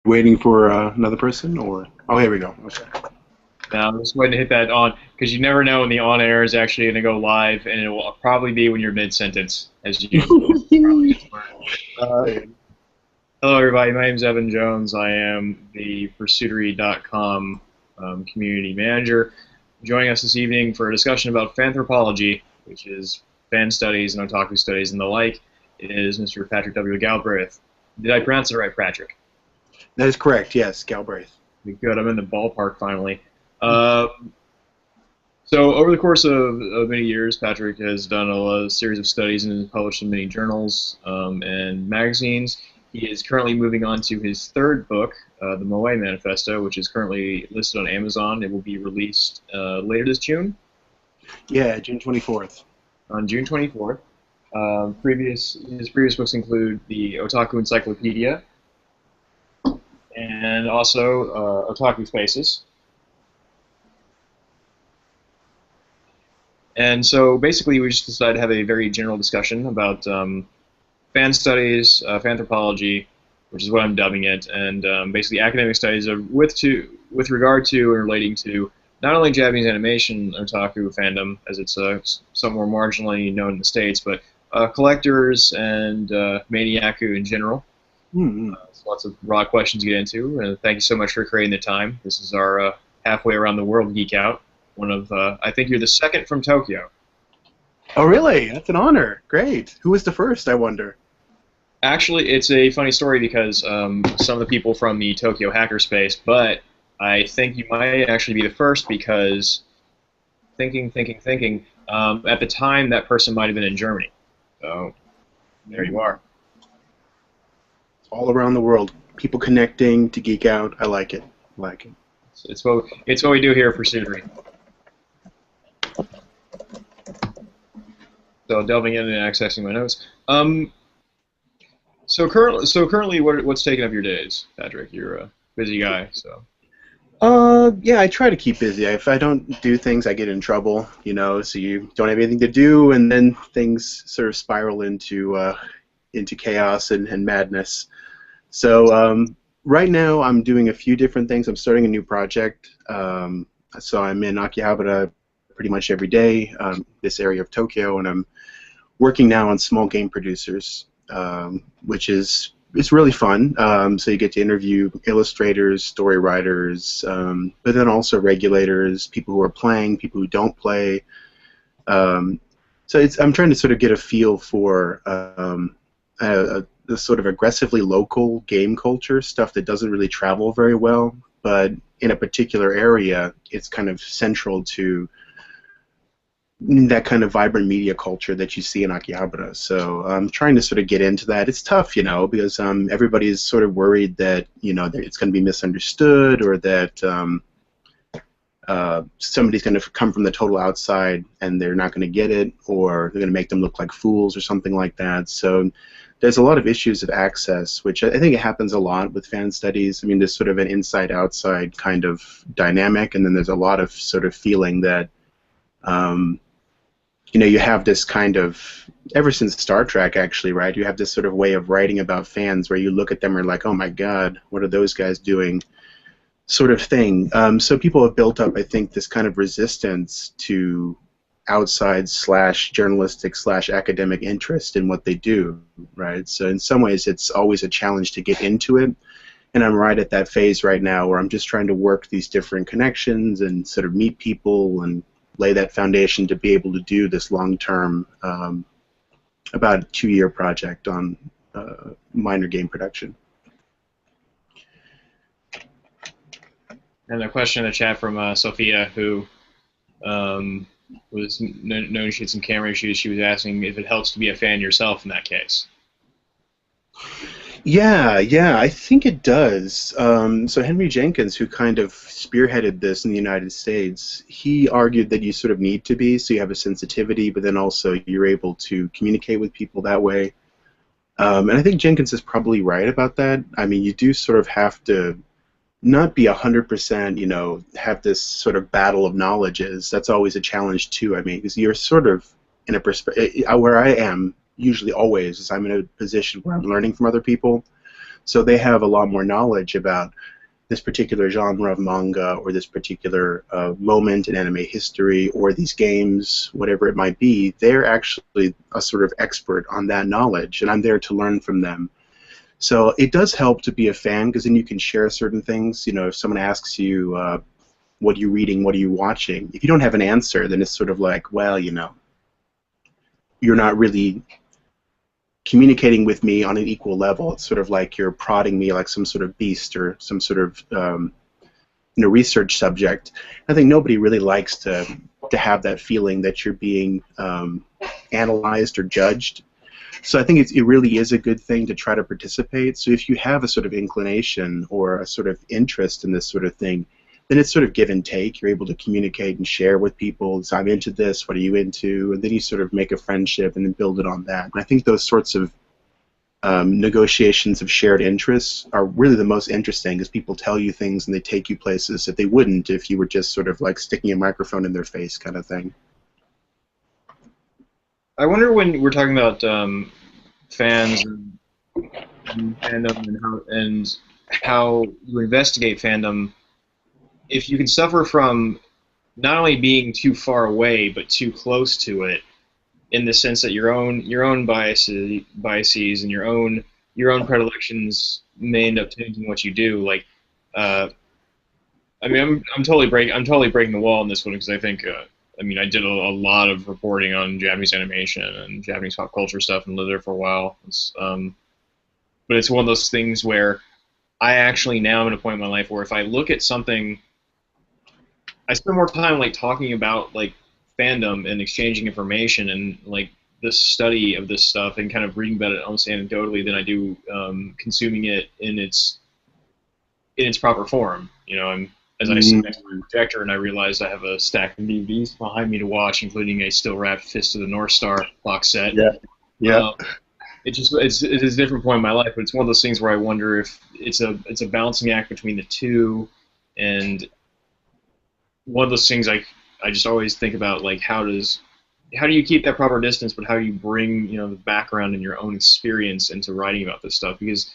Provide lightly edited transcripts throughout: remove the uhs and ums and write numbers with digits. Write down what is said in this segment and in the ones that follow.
Waiting for another person, or oh, here we go. Okay. Now, I'm just waiting to hit that on because you never know when the on air is actually going to go live, and it will probably be when you're mid sentence, as you probably just learned. Uh, Hello, everybody. My name is Evan Jones. I am the Pursuitery.com community manager. Joining us this evening for a discussion about Fanthropology, which is fan studies and otaku studies and the like, is Mr. Patrick W. Galbraith. Did I pronounce it right, Patrick? That is correct. Yes, Galbraith. Good. I'm in the ballpark finally. So over the course of many years, Patrick has done a series of studies and has published in many journals and magazines. He is currently moving on to his third book, the Moe Manifesto, which is currently listed on Amazon. It will be released later this June. Yeah, June 24th. On June 24th. His previous books include the Otaku Encyclopedia and also Otaku Spaces. And so basically we just decided to have a very general discussion about fan studies, fanthropology, which is what I'm dubbing it, and basically academic studies with regard to and relating to not only Japanese animation otaku fandom, as it's somewhat more marginally known in the States, but collectors and maniaku in general. Mm-hmm. So lots of broad questions to get into, and thank you so much for creating the time. This is our halfway around the world geek out. One of, I think you're the second from Tokyo. Oh, really? That's an honor. Great. Who was the first, I wonder? Actually, it's a funny story because some of the people from the Tokyo hackerspace, but I think you might actually be the first because thinking, at the time that person might have been in Germany. So there you are. All around the world. People connecting to geek out. I like it. I like it. It's what we do here for Pursuitery. So delving in and accessing my notes. So currently, what's taking up your days, Patrick? You're a busy guy, so. Yeah, I try to keep busy. If I don't do things, I get in trouble, you know, so you don't have anything to do, and then things sort of spiral into chaos and madness. So right now I'm doing a few different things. I'm starting a new project. So I'm in Akihabara pretty much every day, this area of Tokyo, and I'm working now on small game producers, which is it's really fun. So you get to interview illustrators, story writers, but then also regulators, people who are playing, people who don't play. So I'm trying to sort of get a feel for the sort of aggressively local game culture, stuff that doesn't really travel very well, but in a particular area, it's kind of central to that kind of vibrant media culture that you see in Akihabara. So I'm trying to sort of get into that. It's tough, you know, because everybody's sort of worried that, you know, that it's going to be misunderstood or that somebody's going to come from the total outside and they're not going to get it, or they're going to make them look like fools or something like that. So there's a lot of issues of access, which I think it happens a lot with fan studies. I mean, there's sort of an inside-outside kind of dynamic, and then there's a lot of sort of feeling that you know, you have this kind of, ever since Star Trek actually, right, you have this sort of way of writing about fans where you look at them and are like, oh my god, what are those guys doing, sort of thing. So people have built up, I think, this kind of resistance to outside / journalistic / academic interest in what they do, right? So in some ways it's always a challenge to get into it, and I'm right at that phase right now where I'm just trying to work these different connections and sort of meet people and lay that foundation to be able to do this long-term, about a 2-year project on minor game production. And a question in the chat from Sophia, who was known she had some camera issues. She was asking if it helps to be a fan yourself in that case. Yeah, I think it does. So Henry Jenkins, who kind of spearheaded this in the United States, he argued that you sort of need to be, so you have a sensitivity, but then also you're able to communicate with people that way. And I think Jenkins is probably right about that. I mean, you do sort of have to not be 100%, you know, have this sort of battle of knowledges. That's always a challenge too. I mean, because you're sort of in a perspective where I am usually always is I'm in a position where I'm learning from other people. So they have a lot more knowledge about this particular genre of manga or this particular moment in anime history or these games, whatever it might be. They're actually a sort of expert on that knowledge, and I'm there to learn from them. So it does help to be a fan, because then you can share certain things. You know, if someone asks you, what are you reading, what are you watching? If you don't have an answer, then it's sort of like, well, you know, you're not really communicating with me on an equal level. It's sort of like you're prodding me like some sort of beast or some sort of research subject. I think nobody really likes to have that feeling that you're being analyzed or judged. So I think it really is a good thing to try to participate. So if you have a sort of inclination or a sort of interest in this sort of thing, then it's sort of give and take. You're able to communicate and share with people. So I'm into this, what are you into? And then you sort of make a friendship and then build it on that. And I think those sorts of negotiations of shared interests are really the most interesting, because people tell you things and they take you places that they wouldn't if you were just sort of like sticking a microphone in their face kind of thing. I wonder, when we're talking about fans and fandom and how you investigate fandom, if you can suffer from not only being too far away but too close to it, in the sense that your own biases and your own predilections may end up changing what you do. Like, I mean, I'm totally breaking the wall on this one, because I think I mean, I did a lot of reporting on Japanese animation and Japanese pop culture stuff and lived there for a while. But it's one of those things where I actually now am at a point in my life where if I look at something, I spend more time like talking about like fandom and exchanging information and like the study of this stuff and kind of reading about it almost anecdotally than I do consuming it in its proper form. You know, as I sit next to my projector and I realize I have a stack of DVDs behind me to watch, including a still wrapped Fist of the North Star box set. Yeah. Yeah. It's a different point in my life, but it's one of those things where I wonder if it's a balancing act between the two, and one of those things I just always think about, like how do you keep that proper distance, but how do you bring the background and your own experience into writing about this stuff? Because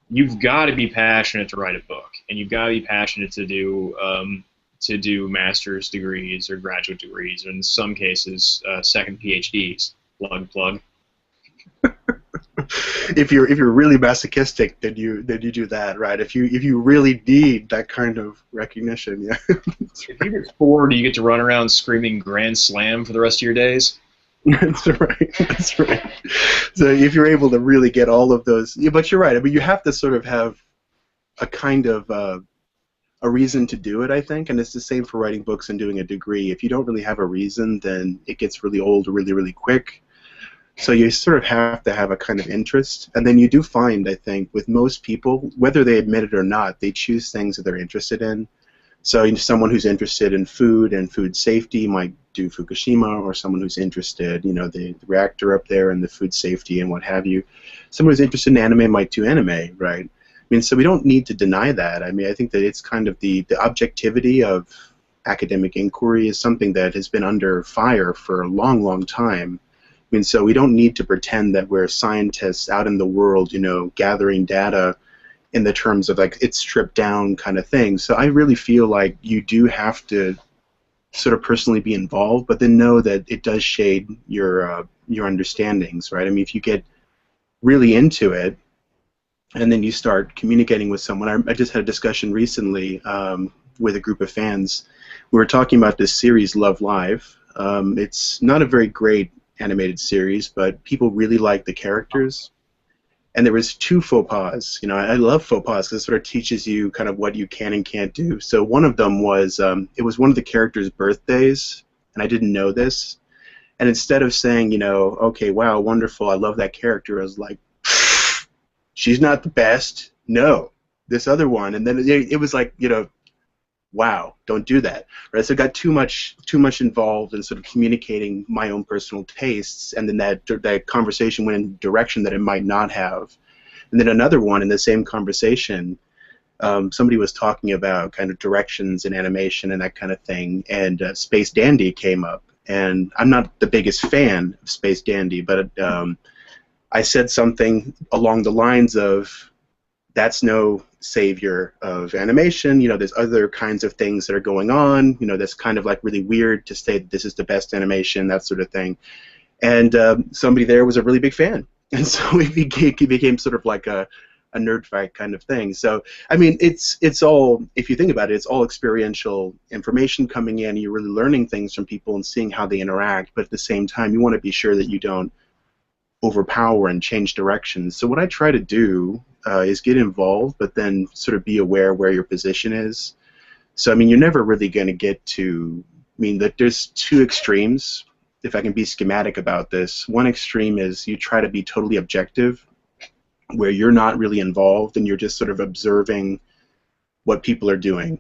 you've got to be passionate to write a book, and you've got to be passionate to do master's degrees or graduate degrees, or in some cases second PhDs. Plug. If you're really masochistic, then you do that, right? If you really need that kind of recognition, yeah. If you get bored, you get to run around screaming "Grand Slam" for the rest of your days. That's right. That's right. So if you're able to really get all of those, yeah, but you're right. I mean, you have to sort of have a kind of a reason to do it, I think, and it's the same for writing books and doing a degree. If you don't really have a reason, then it gets really old really, really quick. So you sort of have to have a kind of interest, and then you do find, I think, with most people, whether they admit it or not, they choose things that they're interested in. So someone who's interested in food and food safety might do Fukushima, or someone who's interested, the reactor up there and the food safety and what have you. Someone who's interested in anime might do anime, right? I mean, so we don't need to deny that. I mean, I think that it's kind of the objectivity of academic inquiry is something that has been under fire for a long, long time. I mean, so we don't need to pretend that we're scientists out in the world, gathering data in the terms of like it's stripped down kind of thing. So I really feel like you do have to sort of personally be involved, but then know that it does shade your understandings, right? I mean, if you get really into it and then you start communicating with someone, I just had a discussion recently with a group of fans. We were talking about this series, Love Live. It's not a very great animated series, but people really like the characters. And there was 2 faux pas. I love faux pas because it sort of teaches you kind of what you can and can't do. So one of them was, it was one of the characters' birthdays, and I didn't know this. And instead of saying, okay, wow, wonderful, I love that character, I was like, she's not the best. No, this other one. And then it was like, wow, don't do that, right? So it got too much involved in sort of communicating my own personal tastes, and then that conversation went in a direction that it might not have. And then another one in the same conversation, somebody was talking about kind of directions in animation and that kind of thing, and Space Dandy came up, and I'm not the biggest fan of Space Dandy, but I said something along the lines of, that's no savior of animation. You know, there's other kinds of things that are going on. You know, that's kind of like really weird to say that this is the best animation, that sort of thing. And somebody there was a really big fan, and so it became sort of like a nerd fight kind of thing. So I mean, it's all, if you think about it, it's all experiential information coming in. You're really learning things from people and seeing how they interact, but at the same time, you want to be sure that you don't overpower and change directions. So what I try to do is get involved, but then sort of be aware where your position is. So I mean, you're never really going to get to. I mean, that there's two extremes. If I can be schematic about this, one extreme is you try to be totally objective, where you're not really involved and you're just sort of observing what people are doing,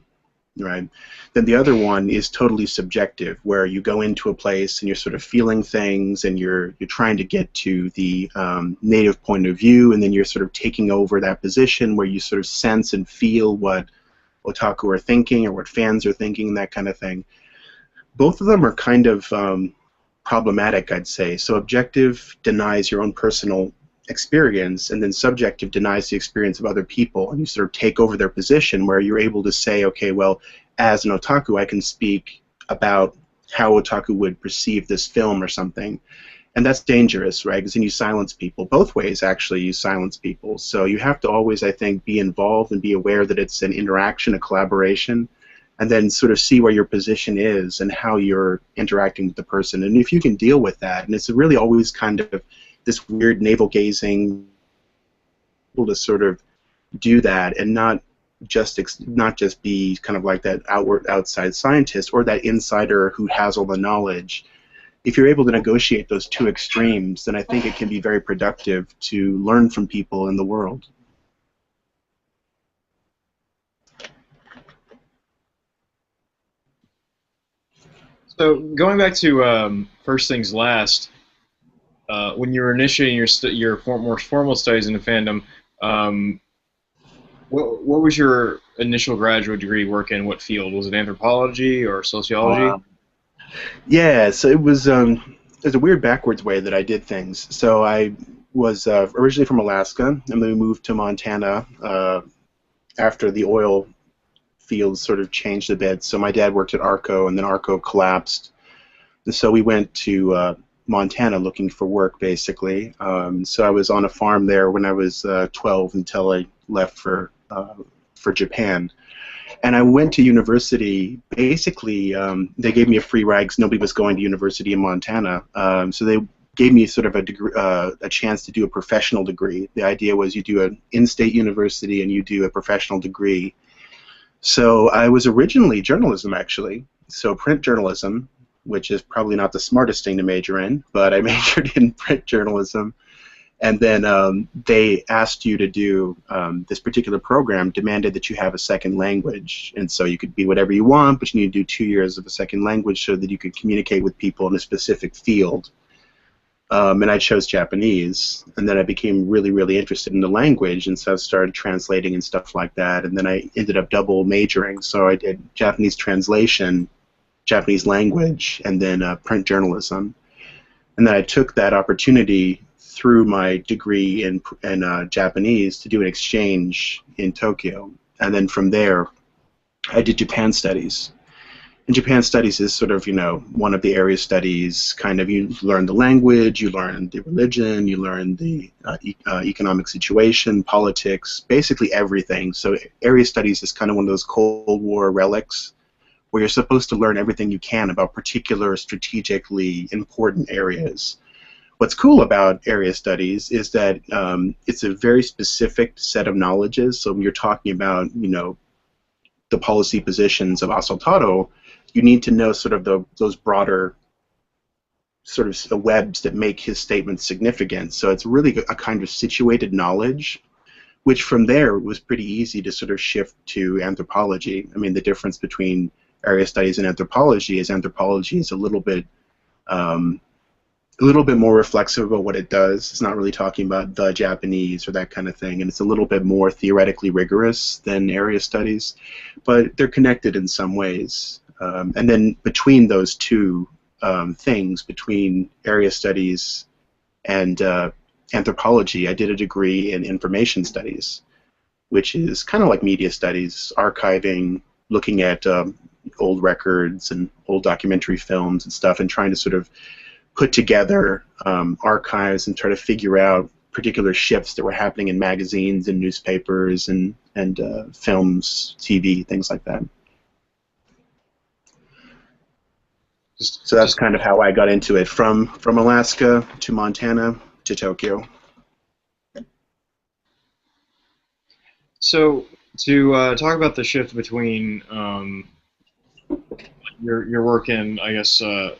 right? Then the other one is totally subjective, where you go into a place and you're sort of feeling things and you're trying to get to the native point of view, and then you're sort of taking over that position where you sort of sense and feel what otaku are thinking or what fans are thinking, that kind of thing. Both of them are kind of problematic, I'd say. So objective denies your own personal experience, and then subjective denies the experience of other people, and you sort of take over their position where you're able to say, okay, well, as an otaku, I can speak about how otaku would perceive this film or something. And that's dangerous, right? Because then you silence people. Both ways, actually, you silence people. So you have to always, I think, be involved and be aware that it's an interaction, a collaboration, and then sort of see where your position is and how you're interacting with the person. And if you can deal with that, and it's really always kind of this weird navel-gazing, able to sort of do that and not just be kind of like that outside scientist or that insider who has all the knowledge. If you're able to negotiate those two extremes, then I think it can be very productive to learn from people in the world. So going back to first things last, when you were initiating your more formal studies in the fandom, um, what was your initial graduate degree work in? What field? Was it anthropology or sociology? Yeah, so there's a weird backwards way that I did things. So I was originally from Alaska, and then we moved to Montana after the oil fields sort of changed a bit. So my dad worked at Arco, and then Arco collapsed. And so we went to Montana looking for work, basically. So I was on a farm there when I was 12 until I left for Japan. And I went to university. Basically, they gave me a free ride because nobody was going to university in Montana. So they gave me sort of a chance to do a professional degree. The idea was you do an in-state university and you do a professional degree. So I was originally journalism, actually. So print journalism, which is probably not the smartest thing to major in, but I majored in print journalism. And then they asked you to do this particular program, demanded that you have a second language. And so you could be whatever you want, but you need to do 2 years of a second language so that you could communicate with people in a specific field. And I chose Japanese. And then I became really, really interested in the language. And so I started translating and stuff like that. And then I ended up double majoring. So I did Japanese translation, Japanese language, and then print journalism. And then I took that opportunity through my degree in Japanese to do an exchange in Tokyo. And then from there, I did Japan studies. And Japan studies is sort of, you know, one of the area studies, kind of, you learn the language, you learn the religion, you learn the economic situation, politics, basically everything. So area studies is kind of one of those Cold War relics where you're supposed to learn everything you can about particular strategically important areas. What's cool about area studies is that it's a very specific set of knowledges. So when you're talking about, you know, the policy positions of Asaltado, you need to know sort of those broader sort of webs that make his statements significant. So it's really a kind of situated knowledge, which from there was pretty easy to sort of shift to anthropology. I mean, the difference between area studies and anthropology is a little bit more reflexive about what it does. It's not really talking about the Japanese or that kind of thing, and it's a little bit more theoretically rigorous than area studies, but they're connected in some ways. And then between those two things, between area studies and anthropology, I did a degree in information studies. which is kind of like media studies, archiving, looking at old records and old documentary films and stuff, and trying to sort of put together archives and try to figure out particular shifts that were happening in magazines and newspapers and films, TV, things like that. So that's kind of how I got into it, from Alaska to Montana to Tokyo. So to talk about the shift between your work in, I guess, in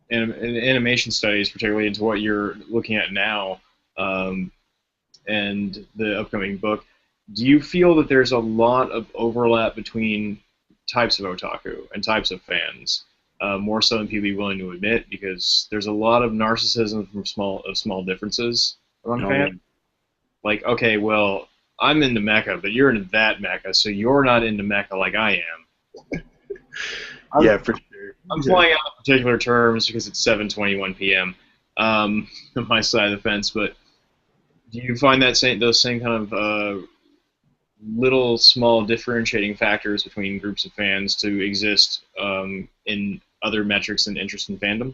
animation studies, particularly into what you're looking at now, and the upcoming book, do you feel that there's a lot of overlap between types of otaku and types of fans, more so than people be willing to admit, because there's a lot of narcissism from small differences among fans? Like, okay, well, I'm into mecha, but you're into that mecha, so you're not into mecha like I am. Yeah, for sure. I'm flying out particular terms because it's 7:21 p.m. On my side of the fence, but do you find that those same kind of little small differentiating factors between groups of fans to exist in other metrics and interest in fandom?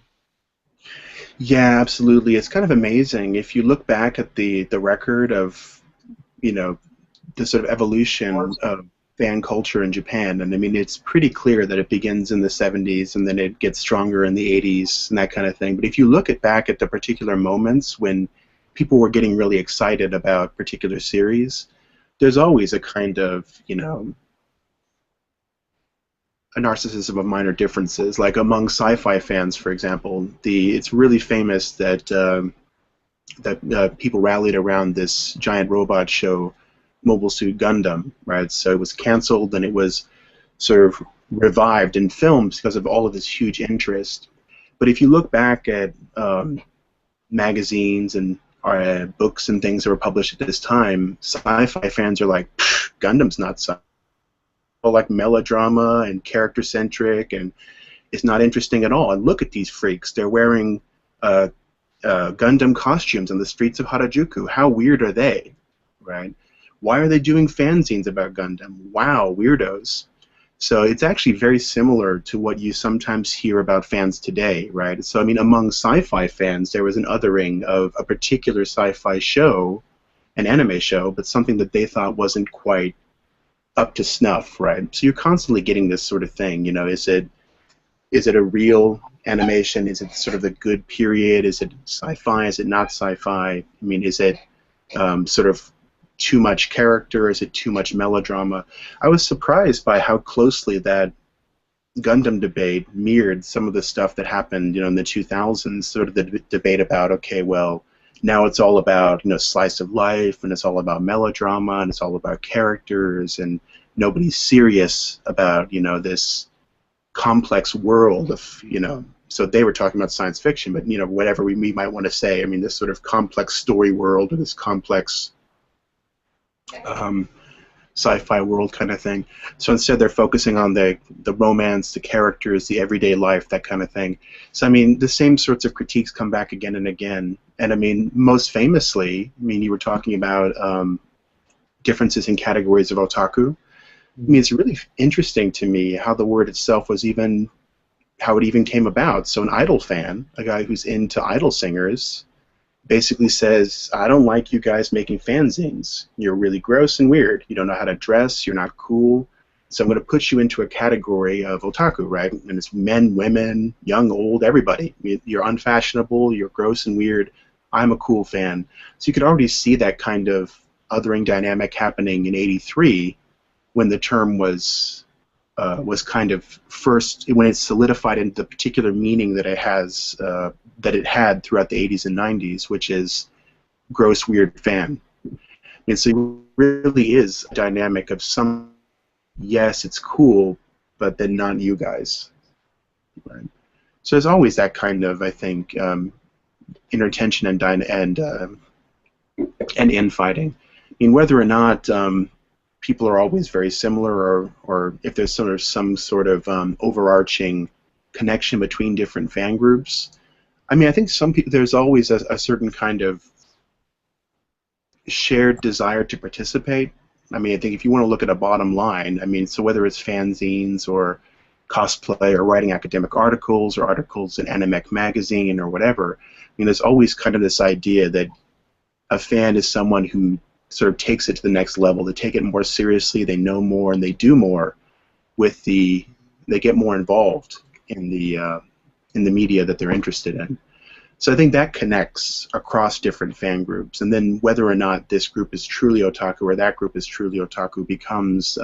Yeah, absolutely. It's kind of amazing if you look back at the record of, you know, the sort of evolution of fan culture in Japan. And I mean, it's pretty clear that it begins in the 70s and then it gets stronger in the 80s and that kind of thing. But if you look back at the particular moments when people were getting really excited about particular series, there's always a kind of, you know, a narcissism of minor differences. Like among sci-fi fans, for example, it's really famous that people rallied around this giant robot show, Mobile Suit Gundam, right? So it was canceled and it was sort of revived in films because of all of this huge interest. But if you look back at magazines and books and things that were published at this time, sci-fi fans are like, Gundam's not sci-fi. Like melodrama and character-centric, and it's not interesting at all. And look at these freaks. They're wearing Gundam costumes on the streets of Harajuku. How weird are they, right? Why are they doing fanzines about Gundam? Wow, weirdos. So it's actually very similar to what you sometimes hear about fans today, right? So I mean, among sci-fi fans, there was an othering of a particular sci-fi show, an anime show, but something that they thought wasn't quite up to snuff, right? So you're constantly getting this sort of thing. You know, is it a real animation? Is it sort of the good period? Is it sci-fi? Is it not sci-fi? I mean, is it sort of too much character? Is it too much melodrama? I was surprised by how closely that Gundam debate mirrored some of the stuff that happened, you know, in the 2000s. Sort of the debate about, okay, well, now it's all about, you know, slice of life, and it's all about melodrama, and it's all about characters, and nobody's serious about, you know, this complex world of, you know. So they were talking about science fiction, but, you know, whatever we might want to say, I mean, this sort of complex story world, or this complex sci-fi world kind of thing. So instead they're focusing on the romance, the characters, the everyday life, that kind of thing. So I mean, the same sorts of critiques come back again and again. And I mean, most famously, I mean, you were talking about differences in categories of otaku. I mean, it's really interesting to me how the word itself was even, how it even came about. So an idol fan, a guy who's into idol singers, basically says, I don't like you guys making fanzines. You're really gross and weird. You don't know how to dress. You're not cool. So I'm going to put you into a category of otaku, right? And it's men, women, young, old, everybody. You're unfashionable. You're gross and weird. I'm a cool fan. So you could already see that kind of othering dynamic happening in '83 when the term was kind of first, when it solidified into the particular meaning that it has, that it had throughout the 80s and 90s, which is gross, weird fan. And so it really is a dynamic of some, yes, it's cool, but then not you guys. Right? So there's always that kind of, I think, inner tension and infighting. I mean, whether or not people are always very similar, or if there's some sort of overarching connection between different fan groups. I mean, I think some people, there's always a certain kind of shared desire to participate, I mean, I think if you want to look at a bottom line, I mean, so whether it's fanzines or cosplay or writing academic articles or articles in Animec magazine or whatever, I mean, there's always kind of this idea that a fan is someone who sort of takes it to the next level. They take it more seriously, they know more, and they do more with they get more involved in the media that they're interested in. So I think that connects across different fan groups, and then whether or not this group is truly otaku or that group is truly otaku becomes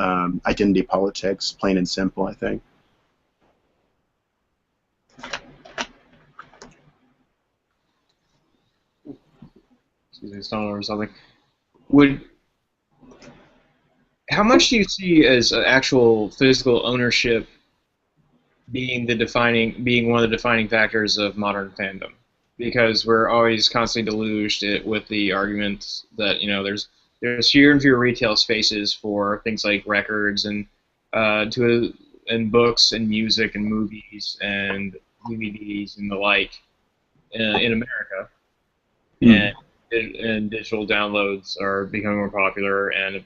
identity politics, plain and simple, I think. Excuse me, stumbled or something. How much do you see as actual physical ownership being one of the defining factors of modern fandom? Because we're always constantly deluged with the argument that there's fewer and fewer retail spaces for things like records and books and music and movies and DVDs and the like in America, and digital downloads are becoming more popular, and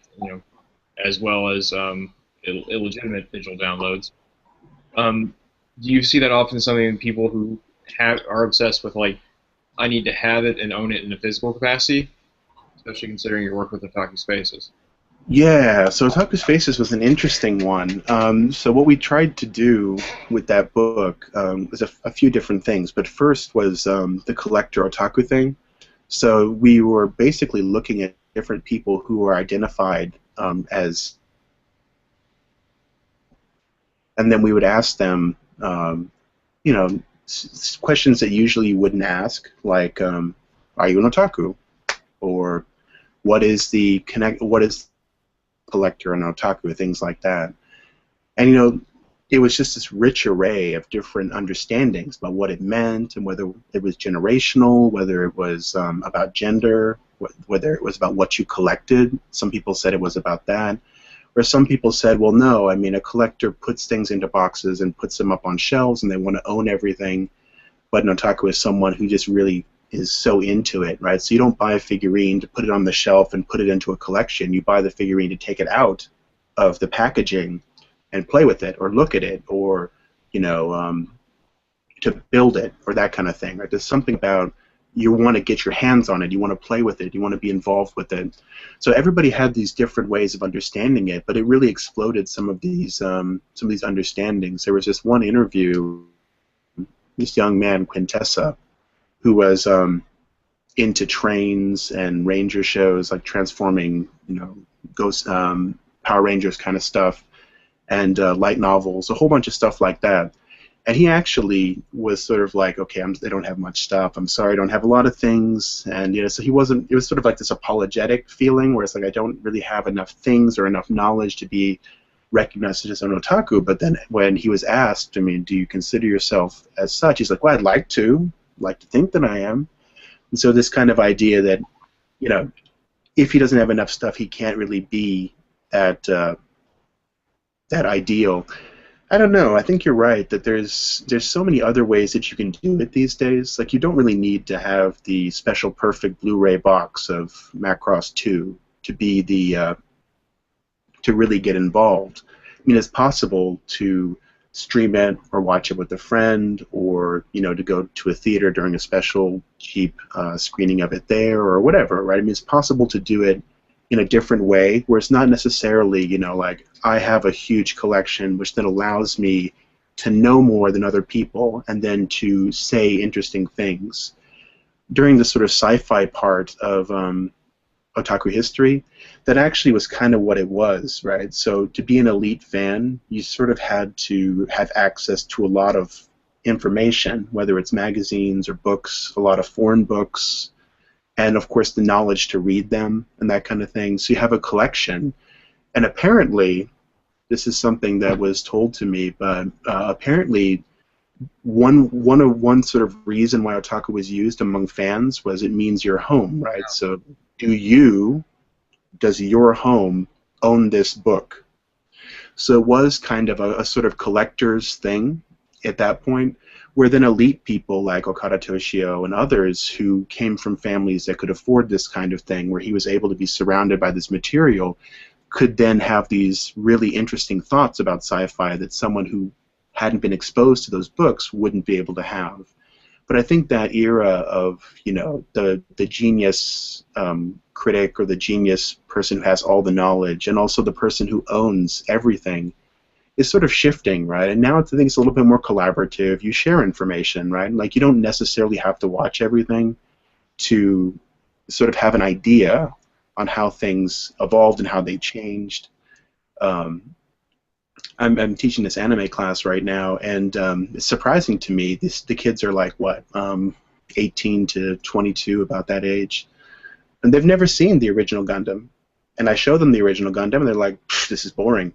as well as illegitimate digital downloads. Do you see that often something people who are obsessed with, like, I need to have it and own it in a physical capacity, especially considering your work with Otaku Spaces? Yeah, so Otaku Spaces was an interesting one. So what we tried to do with that book was a few different things, but first was the collector otaku thing. So we were basically looking at different people who were identified as, and then we would ask them, questions that usually you wouldn't ask, like, are you an otaku? Or what is collector and otaku, things like that. And it was just this rich array of different understandings about what it meant and whether it was generational, whether it was about gender, whether it was about what you collected. Some people said it was about that. Or some people said, well, no, I mean, a collector puts things into boxes and puts them up on shelves and they want to own everything, but an otaku is someone who just really is so into it, right? So you don't buy a figurine to put it on the shelf and put it into a collection. You buy the figurine to take it out of the packaging and play with it or look at it or, to build it or that kind of thing, right? There's something about you want to get your hands on it, you want to play with it, you want to be involved with it. So everybody had these different ways of understanding it, but it really exploded some of these understandings. There was this one interview, this young man, Quintessa, who was into trains and ranger shows, like transforming, Ghost, Power Rangers kind of stuff, and light novels, a whole bunch of stuff like that. And he actually was sort of like, okay, they don't have much stuff. I'm sorry, I don't have a lot of things. And so he wasn't. It was sort of like this apologetic feeling, where it's like I don't really have enough things or enough knowledge to be recognized as an otaku. But then when he was asked, I mean, do you consider yourself as such? He's like, well, I'd like to think that I am. And so this kind of idea that, if he doesn't have enough stuff, he can't really be at that ideal. I don't know. I think you're right that there's so many other ways that you can do it these days. Like, you don't really need to have the special perfect Blu-ray box of Macross 2 to be to really get involved. I mean, it's possible to stream it or watch it with a friend, or to go to a theater during a special cheap screening of it there, or whatever, right? I mean, it's possible to do it in a different way, where it's not necessarily, like, I have a huge collection, which then allows me to know more than other people and then to say interesting things. During the sort of sci-fi part of otaku history, that actually was kind of what it was, right? So to be an elite fan, you sort of had to have access to a lot of information, whether it's magazines or books, a lot of foreign books, and of course the knowledge to read them and that kind of thing. So you have a collection, and apparently, this is something that was told to me, but apparently one sort of reason why otaku was used among fans was it means your home, right? Yeah. So does your home own this book? So it was kind of a sort of collector's thing at that point, where then elite people like Okada Toshio and others who came from families that could afford this kind of thing, where he was able to be surrounded by this material, could then have these really interesting thoughts about sci-fi that someone who hadn't been exposed to those books wouldn't be able to have. But I think that era of, you know, the genius critic or the genius person who has all the knowledge and also the person who owns everything is sort of shifting, right? And now I think it's a little bit more collaborative. You share information, right? Like you don't necessarily have to watch everything to sort of have an idea on how things evolved and how they changed. I'm teaching this anime class right now, and it's surprising to me. The kids are like, what, 18 to 22, about that age. And they've never seen the original Gundam. And I show them the original Gundam, and they're like, this is boring.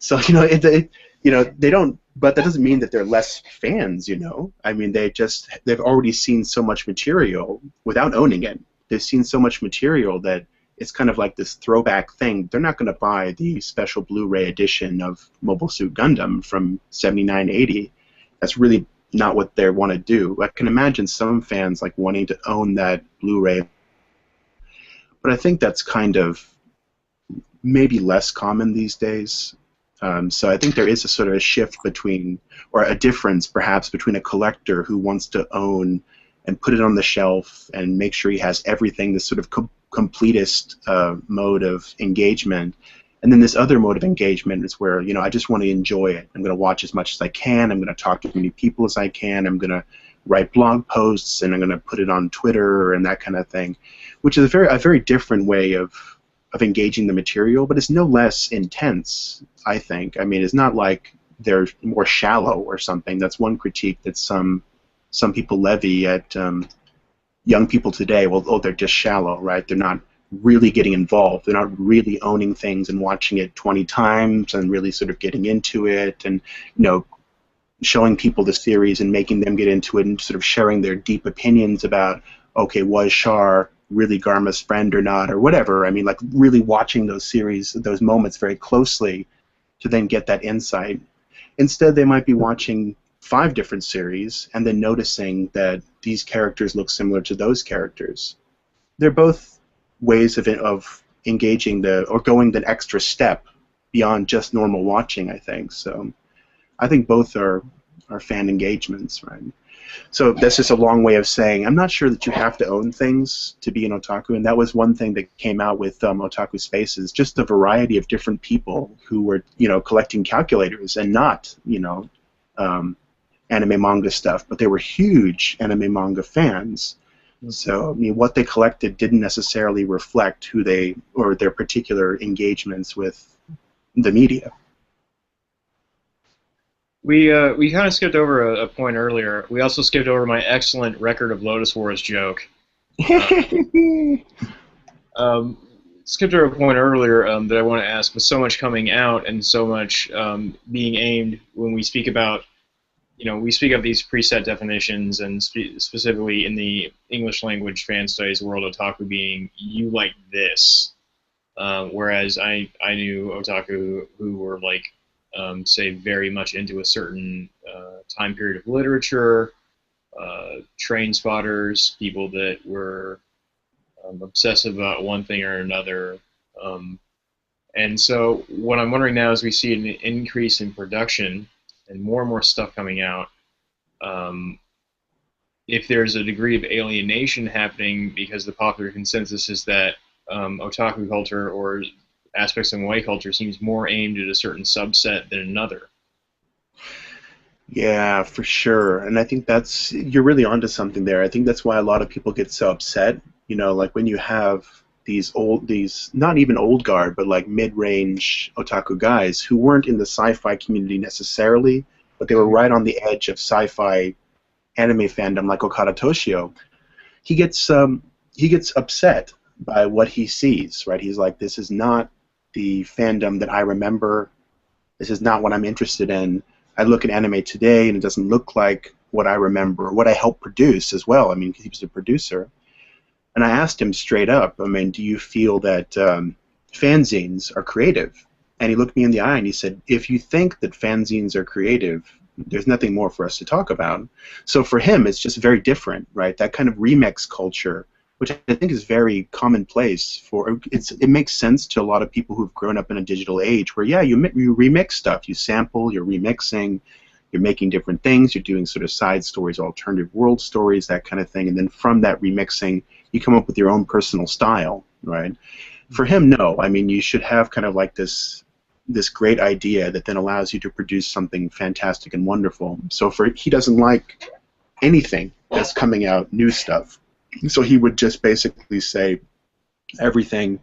So, you know, they don't, but that doesn't mean that they're less fans, you know. I mean, they've already seen so much material without owning it. They've seen so much material that it's kind of like this throwback thing. They're not going to buy the special Blu-ray edition of Mobile Suit Gundam from 79, 80. That's really not what they want to do. I can imagine some fans like wanting to own that Blu-ray, but I think that's kind of maybe less common these days. So I think there is a sort of a shift between, or a difference perhaps between a collector who wants to own and put it on the shelf and make sure he has everything, this sort of completist mode of engagement, and then this other mode of engagement is where, you know, I just want to enjoy it. I'm going to watch as much as I can. I'm going to talk to as many people as I can. I'm going to write blog posts, and I'm going to put it on Twitter and that kind of thing, which is a very different way of engaging the material, but it's no less intense, I think. I mean, it's not like they're more shallow or something. That's one critique that some people levy at young people today. Well, oh, they're just shallow, right? They're not really getting involved. They're not really owning things and watching it 20 times and really sort of getting into it and, you know, showing people the series and making them get into it and sort of sharing their deep opinions about, okay, was Char really Garma's friend or not, or whatever. I mean, like really watching those series, those moments very closely to then get that insight. Instead, they might be watching 5 different series and then noticing that these characters look similar to those characters. They're both ways of engaging or going the extra step beyond just normal watching, I think. So I think both are fan engagements, right? So that's just a long way of saying I'm not sure that you have to own things to be an otaku, and that was one thing that came out with Otaku Spaces, just the variety of different people who were, you know, collecting calculators and not, you know, anime manga stuff, but they were huge anime manga fans. So I mean, what they collected didn't necessarily reflect who they or their particular engagements with the media. We kind of skipped over a point earlier. We also skipped over my excellent Record of Lotus Wars joke. Skipped over a point earlier that I want to ask. With so much coming out and so much being aimed when we speak about, you know, we speak of these preset definitions and specifically in the English language fan studies world, otaku being you like this, whereas I knew otaku who were like, say, very much into a certain time period of literature, train spotters, people that were obsessive about one thing or another. And so what I'm wondering now is we see an increase in production and more stuff coming out. If there's a degree of alienation happening because the popular consensus is that otaku culture or aspects of moe culture seems more aimed at a certain subset than another. Yeah, for sure. And I think you're really onto something there. I think that's why a lot of people get so upset. You know, like when you have these not even old guard, but like mid-range otaku guys who weren't in the sci-fi community necessarily, but they were right on the edge of sci-fi anime fandom, like Okada Toshio. He gets upset by what he sees, right? He's like, this is not the fandom that I remember. This is not what I'm interested in. I look at anime today, and it doesn't look like what I remember, what I helped produce as well. I mean, he was a producer. And I asked him straight up, I mean, do you feel that fanzines are creative? And he looked me in the eye and he said, if you think that fanzines are creative, there's nothing more for us to talk about. So for him, it's just very different, right? That kind of remix culture which I think is very commonplace for it makes sense to a lot of people who've grown up in a digital age where you remix stuff, you sample, you're remixing, you're making different things, you're doing sort of side stories, alternative world stories, that kind of thing, and then from that remixing you come up with your own personal style, right? For him, no. I mean, you should have kind of like this great idea that then allows you to produce something fantastic and wonderful. So he doesn't like anything that's coming out, new stuff. So he would just basically say everything,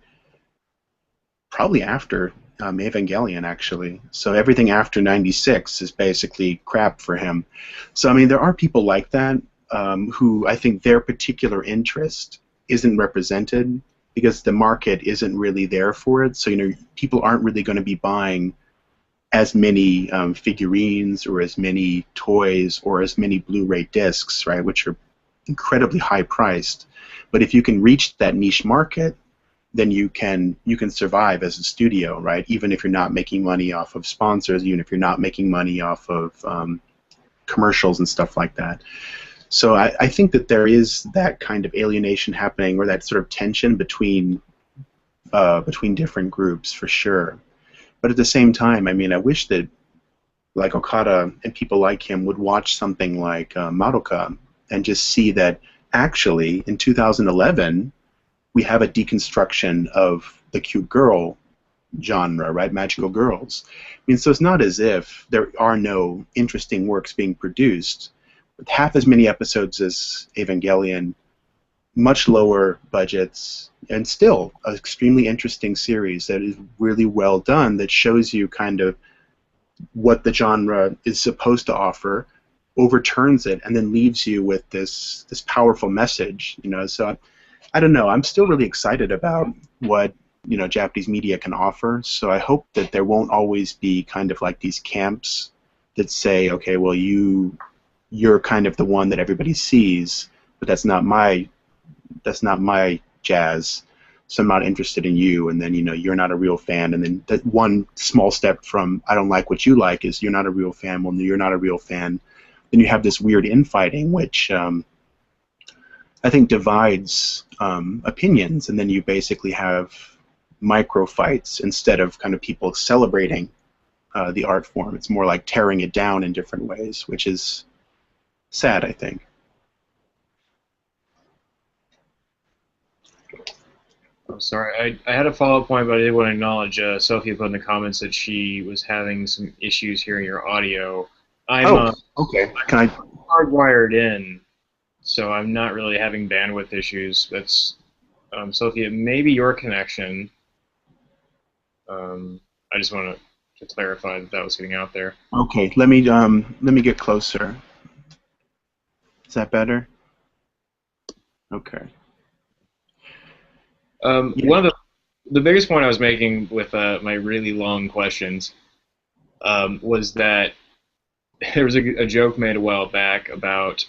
probably after Evangelion, actually. So everything after '96 is basically crap for him. So I mean, there are people like that who I think their particular interest isn't represented because the market isn't really there for it. So people aren't really going to be buying as many figurines or as many toys or as many Blu-ray discs, right, which are incredibly high priced. But if you can reach that niche market, then you can survive as a studio, right? Even if you're not making money off of sponsors, even if you're not making money off of commercials and stuff like that. So I think that there is that kind of alienation happening, or that sort of tension between different groups, for sure. But at the same time, I mean, I wish that like Okada and people like him would watch something like Madoka and just see that actually in 2011 we have a deconstruction of the cute girl genre, right? Magical girls. I mean, so it's not as if there are no interesting works being produced. With half as many episodes as Evangelion, much lower budgets, and still an extremely interesting series that is really well done, that shows you kind of what the genre is supposed to offer, overturns it, and then leaves you with this powerful message. So I don't know. I'm still really excited about what Japanese media can offer. So I hope that there won't always be kind of like these camps that say, okay, well you're kind of the one that everybody sees, but that's not my jazz. So I'm not interested in you, and then you're not a real fan, and then that one small step from I don't like what you like is you're not a real fan. Well, you're not a real fan. Then you have this weird infighting, which I think divides opinions, and then you basically have micro fights instead of kind of people celebrating the art form. It's more like tearing it down in different ways, which is sad, I think. Oh, sorry, I had a follow-up point, but I did want to acknowledge Sophia put in the comments that she was having some issues hearing your audio. I'm okay. Can I hardwired in, so I'm not really having bandwidth issues. That's Sophia, maybe your connection. I just want to clarify that was getting out there. Okay, let me get closer. Is that better? Okay. One of the biggest point I was making with my really long questions was that there was a joke made a while back about,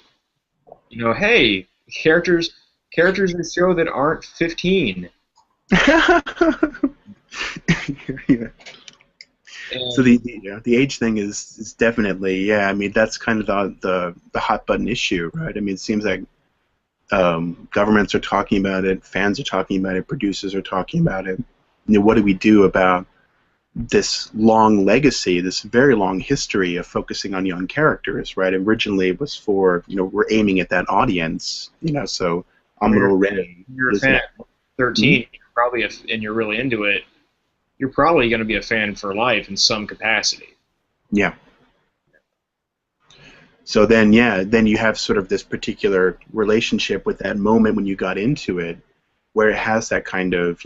hey, characters in the show that aren't 15. Yeah. So the age thing is definitely, I mean, that's kind of the hot button issue, right? I mean, it seems like governments are talking about it, fans are talking about it, producers are talking about it. What do we do about this long legacy, this very long history of focusing on young characters, right? Originally it was for, we're aiming at that audience, so Amuro Ray. You're a fan at 13, and you're really into it, you're probably going to be a fan for life in some capacity. Yeah. So then you have sort of this particular relationship with that moment when you got into it, where it has that kind of,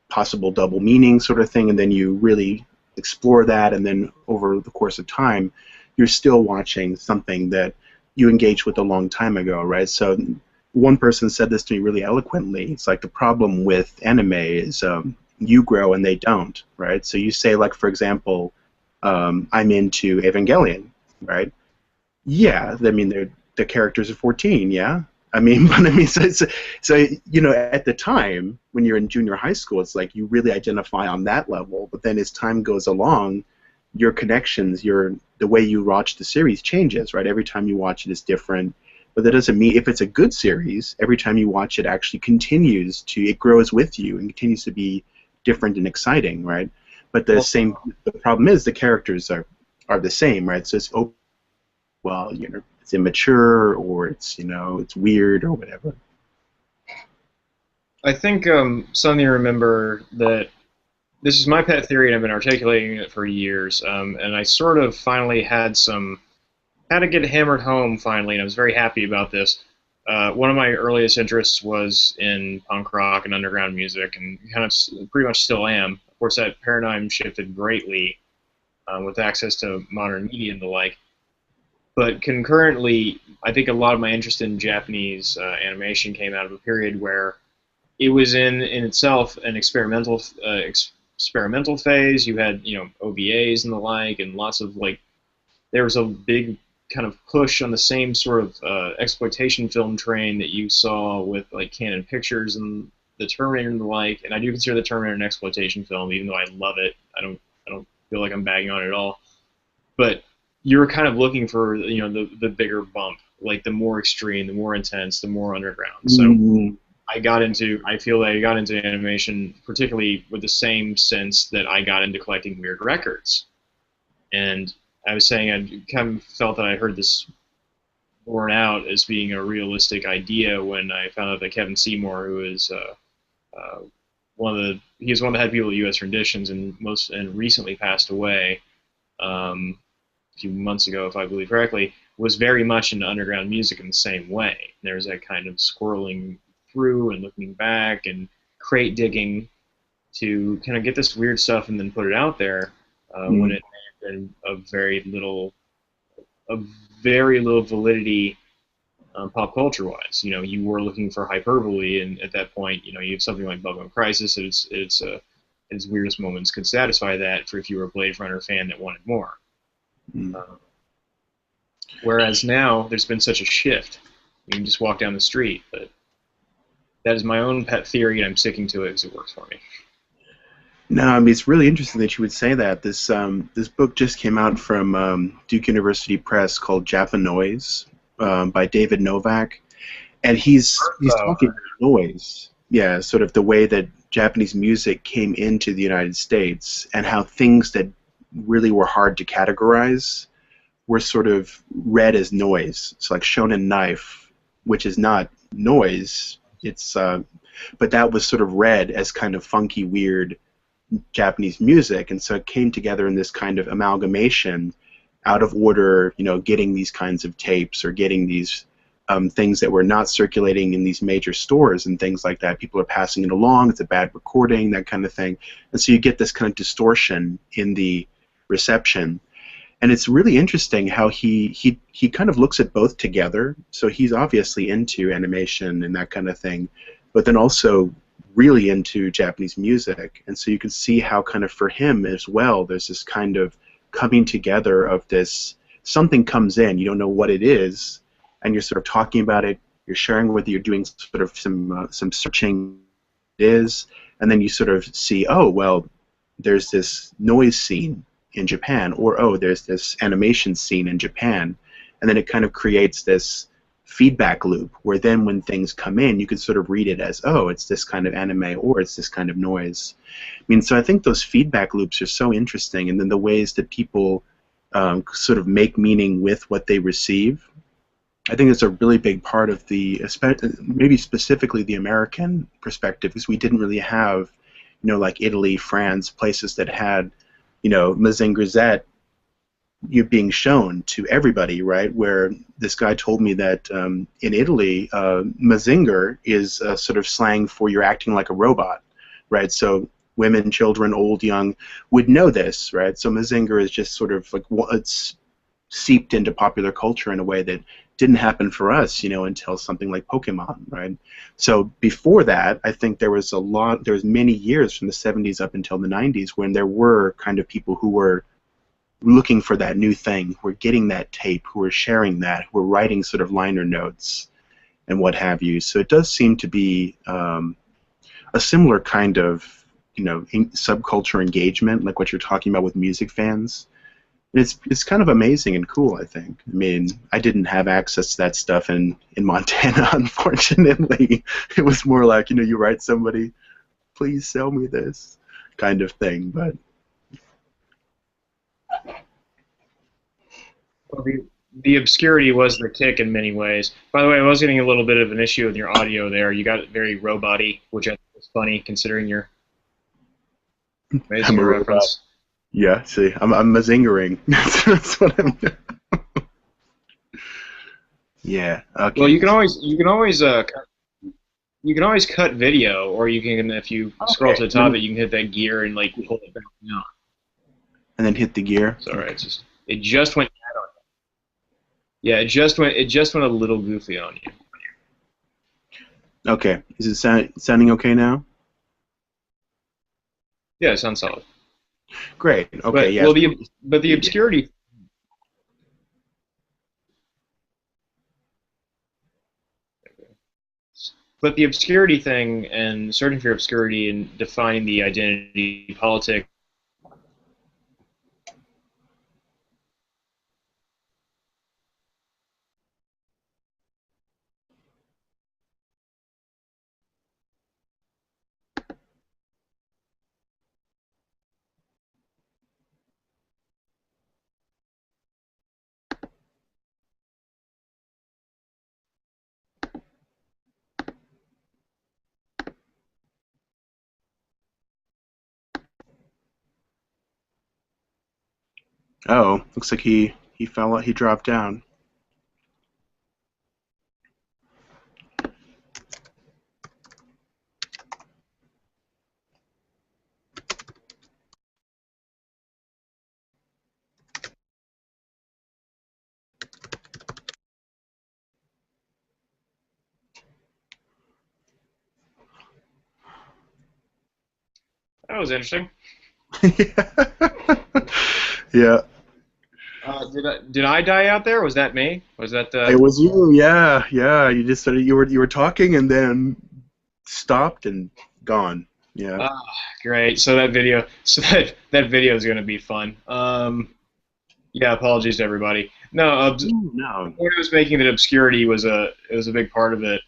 possible double meaning sort of thing, and then you really explore that, and then over the course of time, you're still watching something that you engaged with a long time ago, right? So one person said this to me really eloquently. It's like the problem with anime is you grow and they don't, right? So you say, like, for example, I'm into Evangelion, right? Yeah, I mean, the characters are 14, yeah? I mean, so at the time, when you're in junior high school, it's like you really identify on that level, but then as time goes along, your connections, the way you watch the series changes, right? Every time you watch it is different. But that doesn't mean if it's a good series, every time you watch it actually continues to, it grows with you and continues to be different and exciting, right? But the problem is the characters are the same, right? So it's, oh, well, you know, it's immature or it's, you know, it's weird or whatever. I think something to remember that this is my pet theory, and I've been articulating it for years. And I sort of finally had to get hammered home finally, and I was very happy about this. One of my earliest interests was in punk rock and underground music, and kind of pretty much still am. Of course, that paradigm shifted greatly with access to modern media and the like. But concurrently, I think a lot of my interest in Japanese animation came out of a period where it was in itself an experimental phase. You had, you know, OVAs and the like, and lots of like, there was a big kind of push on the same sort of exploitation film train that you saw with like Canon Pictures and the Terminator and the like. And I do consider the Terminator an exploitation film, even though I love it. I don't feel like I'm bagging on it at all. But you were kind of looking for, you know, the bigger bump, like the more extreme, the more intense, the more underground. So I feel that I got into animation particularly with the same sense that I got into collecting weird records. And I was saying I kind of felt that I heard this borne out as being a realistic idea when I found out that Kevin Seymour, who is he was one of the head people at U.S. Renditions and recently passed away a few months ago, if I believe correctly, was very much into underground music in the same way. There's that kind of scrolling through and looking back and crate digging to kind of get this weird stuff and then put it out there when it may have been of very little validity pop culture wise. You know, you were looking for hyperbole, and at that point, you know, you have something like Bubblegum Crisis. Its weirdest moments could satisfy that for if you were a Blade Runner fan that wanted more. Whereas now there's been such a shift. You can just walk down the street, but that is my own pet theory, and I'm sticking to it because it works for me. No, I mean, it's really interesting that you would say that. This book just came out from Duke University Press called Japanoise by David Novak, and he's talking about noise. Yeah, sort of the way that Japanese music came into the United States and how things that really were hard to categorize were sort of read as noise. It's like Shonen Knife, which is not noise. It's but that was sort of read as kind of funky, weird Japanese music, and so it came together in this kind of amalgamation, out of order, you know, getting these kinds of tapes or getting these things that were not circulating in these major stores and things like that. People are passing it along. It's a bad recording, that kind of thing, and so you get this kind of distortion in the reception. And it's really interesting how he kind of looks at both together. So he's obviously into animation and that kind of thing, but then also really into Japanese music. And so you can see how kind of for him as well, there's this kind of coming together of this, something comes in, you don't know what it is, and you're sort of talking about it, you're sharing with it, you're doing sort of some searching it is, and then you sort of see, oh, well, there's this noise scene in Japan, or oh, there's this animation scene in Japan, and then it kind of creates this feedback loop where then when things come in, you can sort of read it as, oh, it's this kind of anime or it's this kind of noise. I mean, so I think those feedback loops are so interesting, and then the ways that people sort of make meaning with what they receive. I think it's a really big part of the, maybe specifically the American perspective, because we didn't really have, you know, like Italy, France, places that had, you know, Mazinger Z you being shown to everybody, right? Where this guy told me that in Italy, Mazinger is sort of slang for you're acting like a robot, right? So women, children, old, young would know this, right? So Mazinger is just sort of like, it's seeped into popular culture in a way that didn't happen for us, you know, until something like Pokemon, right? So before that, I think there was many years from the 70s up until the 90s when there were kind of people who were looking for that new thing, who were getting that tape, who were sharing that, who were writing sort of liner notes and what have you. So it does seem to be a similar kind of, you know, subculture engagement, like what you're talking about with music fans. It's kind of amazing and cool, I think. I mean, I didn't have access to that stuff in Montana, unfortunately. It was more like, you write somebody, please sell me this kind of thing. But Well, the obscurity was the kick in many ways. By the way, I was getting a little bit of an issue with your audio there. You got it very robot-y, which I think is funny considering your I'm amazing a robot. reference. Yeah, see, I'm a zingering. That's what I'm doing. Yeah, Well, okay. you can always cut video, or you can, if you scroll Okay. to the top of it, you can hit that gear and like pull it back down. And then hit the gear. So, all right, Okay. it just went. Yeah, it just went a little goofy on you. Okay. Is it sounding okay now? Yeah, it sounds solid. Great. Okay, But yeah. well, the Yeah. obscurity. But the obscurity thing and searching for obscurity and defining the identity politic. Oh, looks like he fell out. He dropped down. That was interesting. Yeah. Did I die out there? Was that me? Was that It was you. Yeah, yeah. You just started. You were talking and then stopped and gone. Yeah. Ah, great. So that video is going to be fun. Yeah, apologies to everybody. No, No. the point I was making that obscurity was a big part of it.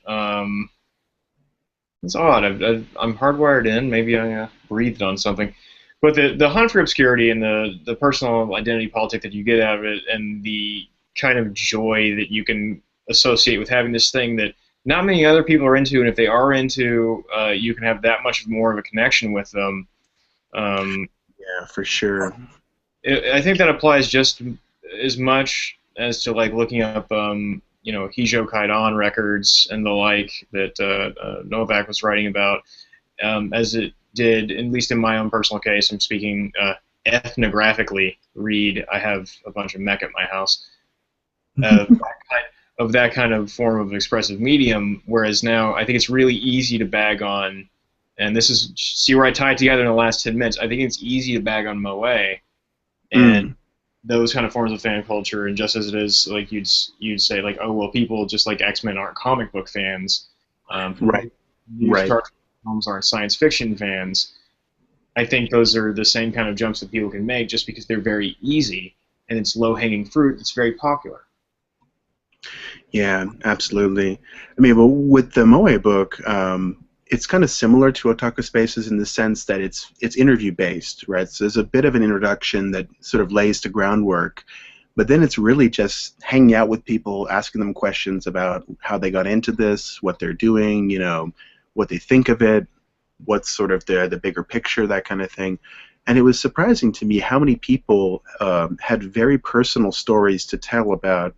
It's odd. I'm hardwired in. Maybe I breathed on something. But the hunt for obscurity and the personal identity politic that you get out of it, and the kind of joy that you can associate with having this thing that not many other people are into, and if they are into, you can have that much more of a connection with them. Um, Yeah, for sure. I think that applies just as much as to like looking up, Hijo Kaidan records and the like that Novak was writing about, as it did, at least in my own personal case. I'm speaking ethnographically. Read. I have a bunch of mech at my house. Of that kind of form of expressive medium, whereas now I think it's really easy to bag on, and this is see where I tie it together in the last 10 minutes. I think it's easy to bag on Moe and Mm, those kind of forms of fan culture, and just as it is like you'd say like, oh well, people just like X-Men aren't comic book fans, people right. who Right. Star Trek films aren't science fiction fans. I think those are the same kind of jumps that people can make just because they're very easy and it's low hanging fruit. It's very popular. Yeah, absolutely. I mean, well, with the Moe book, it's kind of similar to Otaku Spaces in the sense that it's interview based, right? So there's a bit of an introduction that sort of lays the groundwork, but then it's really just hanging out with people, asking them questions about how they got into this, what they're doing, what they think of it, what's sort of the bigger picture, that kind of thing. And it was surprising to me how many people had very personal stories to tell about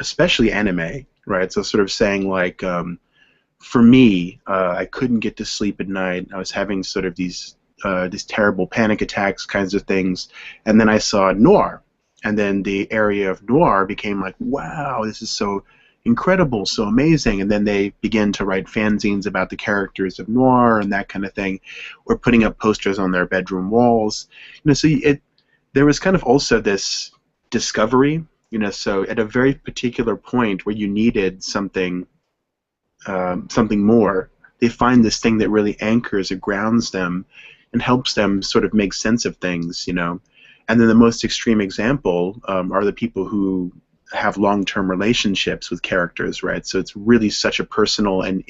especially anime, right? So sort of saying like, for me, I couldn't get to sleep at night. I was having sort of these terrible panic attacks, kinds of things, and then I saw noir, and then the area of noir became like, wow, this is so incredible, so amazing, and then they began to write fanzines about the characters of noir and that kind of thing, or putting up posters on their bedroom walls. So there was kind of also this discovery, so at a very particular point where you needed something more, they find this thing that really anchors or grounds them and helps them sort of make sense of things. And then the most extreme example are the people who have long-term relationships with characters, right? So it's really such a personal and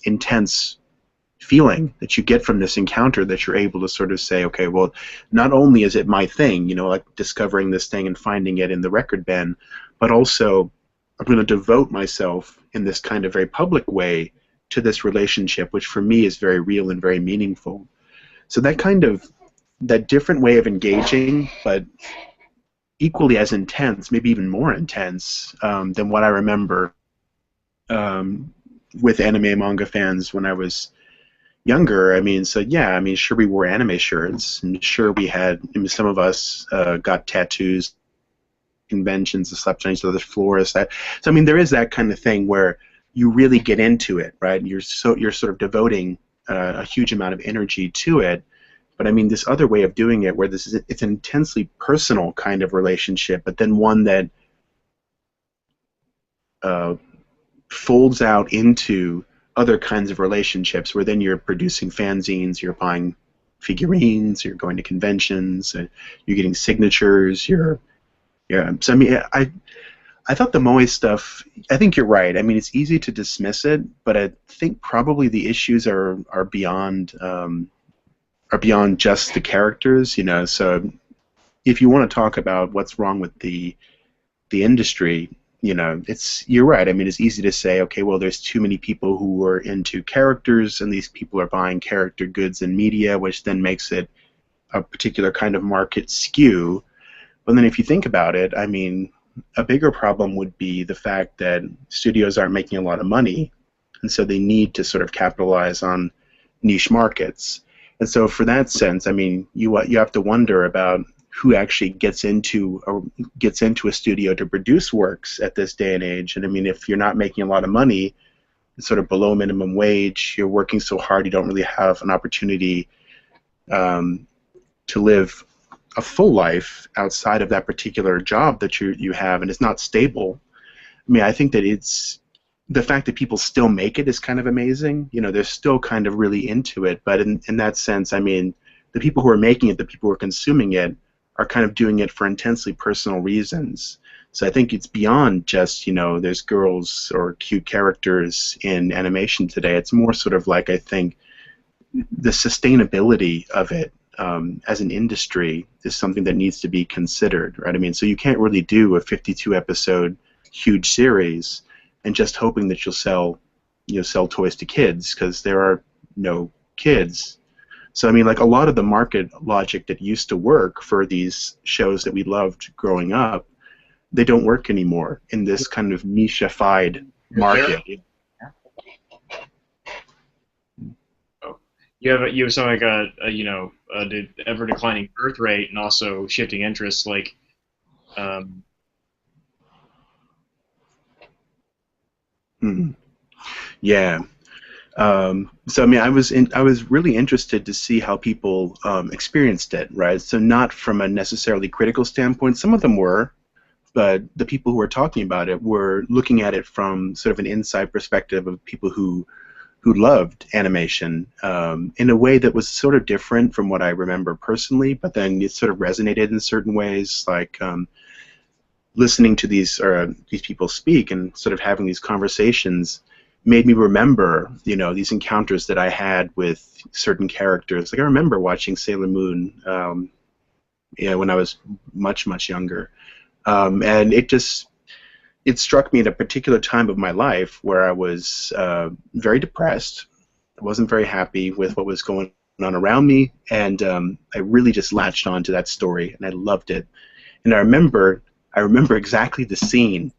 intense feeling that you get from this encounter that you're able to sort of say, okay, well, not only is it my thing, you know, like discovering this thing and finding it in the record bin, but also I'm going to devote myself in this kind of very public way to this relationship, which for me is very real and very meaningful. So that different way of engaging, but equally as intense, maybe even more intense than what I remember with anime and manga fans when I was younger. I mean, so yeah, I mean, sure we wore anime shirts, and sure we had, I mean, some of us got tattoos, conventions, and slept on each other's floors. So I mean, there is that kind of thing where you really get into it, right? You're sort of devoting a huge amount of energy to it. But I mean, this other way of doing it, where it's an intensely personal kind of relationship, but then one that folds out into other kinds of relationships, where then you're producing fanzines, you're buying figurines, you're going to conventions, you're getting signatures, So I mean, I thought the moe stuff, I think you're right. I mean, it's easy to dismiss it, but I think probably the issues are beyond just the characters, you know. So if you want to talk about what's wrong with the industry, you know, you're right. I mean, it's easy to say, okay, well, there's too many people who are into characters, and these people are buying character goods and media, which then makes it a particular kind of market skew. But then if you think about it, I mean, a bigger problem would be the fact that studios aren't making a lot of money, and so they need to sort of capitalize on niche markets. And so for that sense, I mean, you have to wonder about who actually gets into a studio to produce works at this day and age. And I mean, if you're not making a lot of money, it's sort of below minimum wage, you're working so hard you don't really have an opportunity to live a full life outside of that particular job that you have, and it's not stable. I mean, I think that the fact that people still make it is kind of amazing. You know, they're still kind of really into it, but in that sense, I mean, the people who are making it, the people who are consuming it, are kind of doing it for intensely personal reasons. So I think it's beyond just, you know, there's girls or cute characters in animation today. It's more sort of like, I think, the sustainability of it as an industry is something that needs to be considered, right? I mean, so you can't really do a 52-episode huge series and just hoping that you'll sell toys to kids, because there are no kids. So I mean, like, a lot of the market logic that used to work for these shows that we loved growing up, they don't work anymore in this kind of niche-ified market. You have something like the ever declining birth rate and also shifting interests, like. Yeah. So I mean, I was really interested to see how people experienced it, right? So not from a necessarily critical standpoint. Some of them were, but the people who were talking about it were looking at it from sort of an inside perspective of people who loved animation in a way that was sort of different from what I remember personally, but then it sort of resonated in certain ways, like listening to these people speak and sort of having these conversations made me remember, you know, these encounters that I had with certain characters. Like, I remember watching Sailor Moon when I was much, much younger. And it struck me at a particular time of my life where I was very depressed. I wasn't very happy with what was going on around me, and I really just latched on to that story, and I loved it. And I remember exactly the scene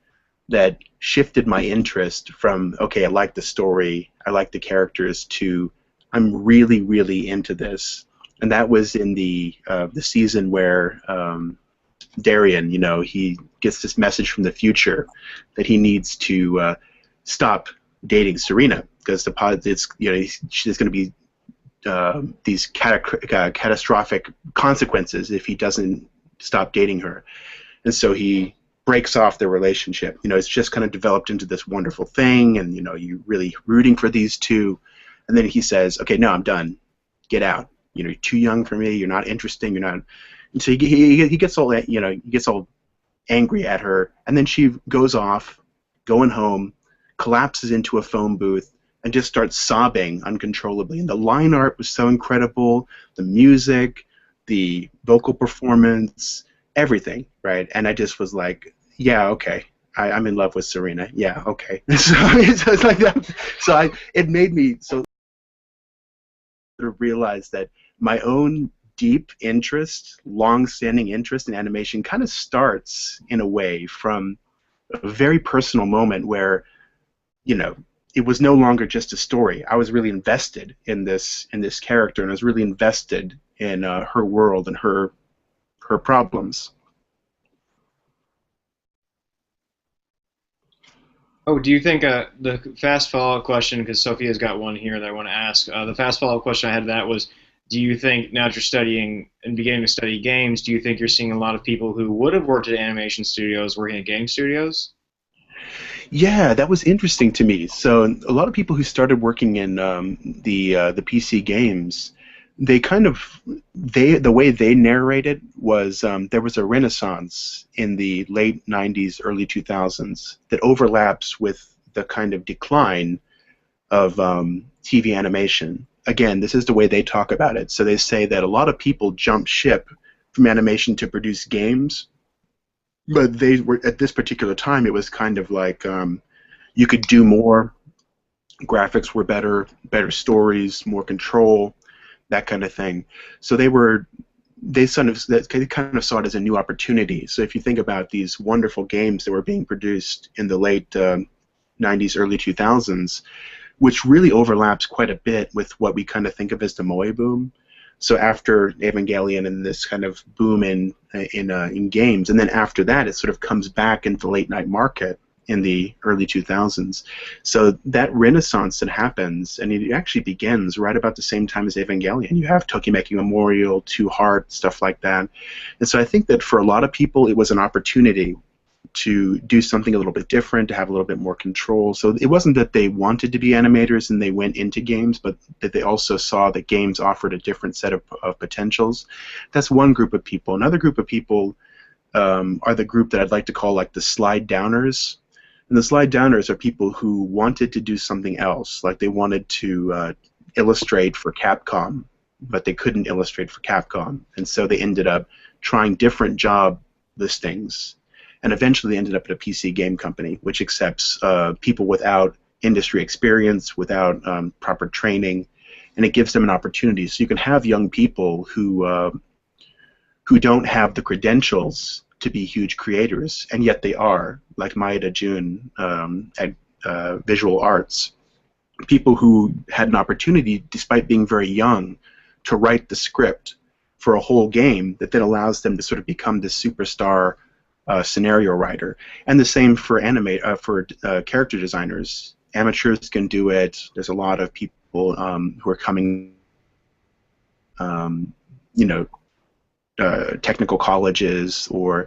that shifted my interest from, okay, I like the story, I like the characters, to I'm really, really into this. And that was in the season where Darien, you know, he gets this message from the future that he needs to stop dating Serena, because there's going to be these catastrophic consequences if he doesn't stop dating her. And so he breaks off their relationship. You know, it's just kind of developed into this wonderful thing, and, you know, you're really rooting for these two. And then he says, okay, no, I'm done. Get out. You know, you're too young for me. You're not interesting. You're not. And so he gets all that, he gets all angry at her, and then she goes off, going home, collapses into a phone booth, and just starts sobbing uncontrollably. And the line art was so incredible, the music, the vocal performance, everything, right? And I just was like, yeah, okay. I'm in love with Serena. Yeah, okay. So it's like that. So it made me so sort of realize that my own deep interest, long-standing interest in animation kind of starts in a way from a very personal moment where, it was no longer just a story. I was really invested in this character, and I was really invested in her world and her problems. Oh, do you think the fast follow-up question, because Sophia's got one here that I want to ask. The fast follow-up question I had to that was, do you think now that you're studying and beginning to study games, do you think you're seeing a lot of people who would have worked at animation studios working at game studios? Yeah, that was interesting to me. So a lot of people who started working in the PC games, they kind of the way they narrated was there was a renaissance in the late '90s, early 2000s that overlaps with the kind of decline of TV animation. Again, this is the way they talk about it. So they say that a lot of people jump ship from animation to produce games, but they were at this particular time. It was kind of like you could do more, graphics were better, better stories, more control, that kind of thing. So they kind of saw it as a new opportunity. So if you think about these wonderful games that were being produced in the late '90s, early 2000s, which really overlaps quite a bit with what we kind of think of as the Moe boom. So after Evangelion and this kind of boom in games, and then after that, it sort of comes back into the late night market in the early 2000s. So that renaissance that happens, and it actually begins right about the same time as Evangelion. You have Tokimeki Memorial, Two Heart, stuff like that. And so I think that for a lot of people, it was an opportunity to do something a little bit different, to have a little bit more control. So it wasn't that they wanted to be animators and they went into games, but that they also saw that games offered a different set of potentials. That's one group of people. Another group of people are the group that I'd like to call like the slide downers. And the slide downers are people who wanted to do something else, like they wanted to illustrate for Capcom, but they couldn't illustrate for Capcom. And so they ended up trying different job listings, and eventually ended up at a PC game company, which accepts people without industry experience, without proper training, and it gives them an opportunity. So you can have young people who don't have the credentials to be huge creators, and yet they are, like Maeda Jun at Visual Arts. People who had an opportunity, despite being very young, to write the script for a whole game that then allows them to sort of become this superstar scenario writer. And the same for character designers. Amateurs can do it. There's a lot of people who are coming, you know, technical colleges or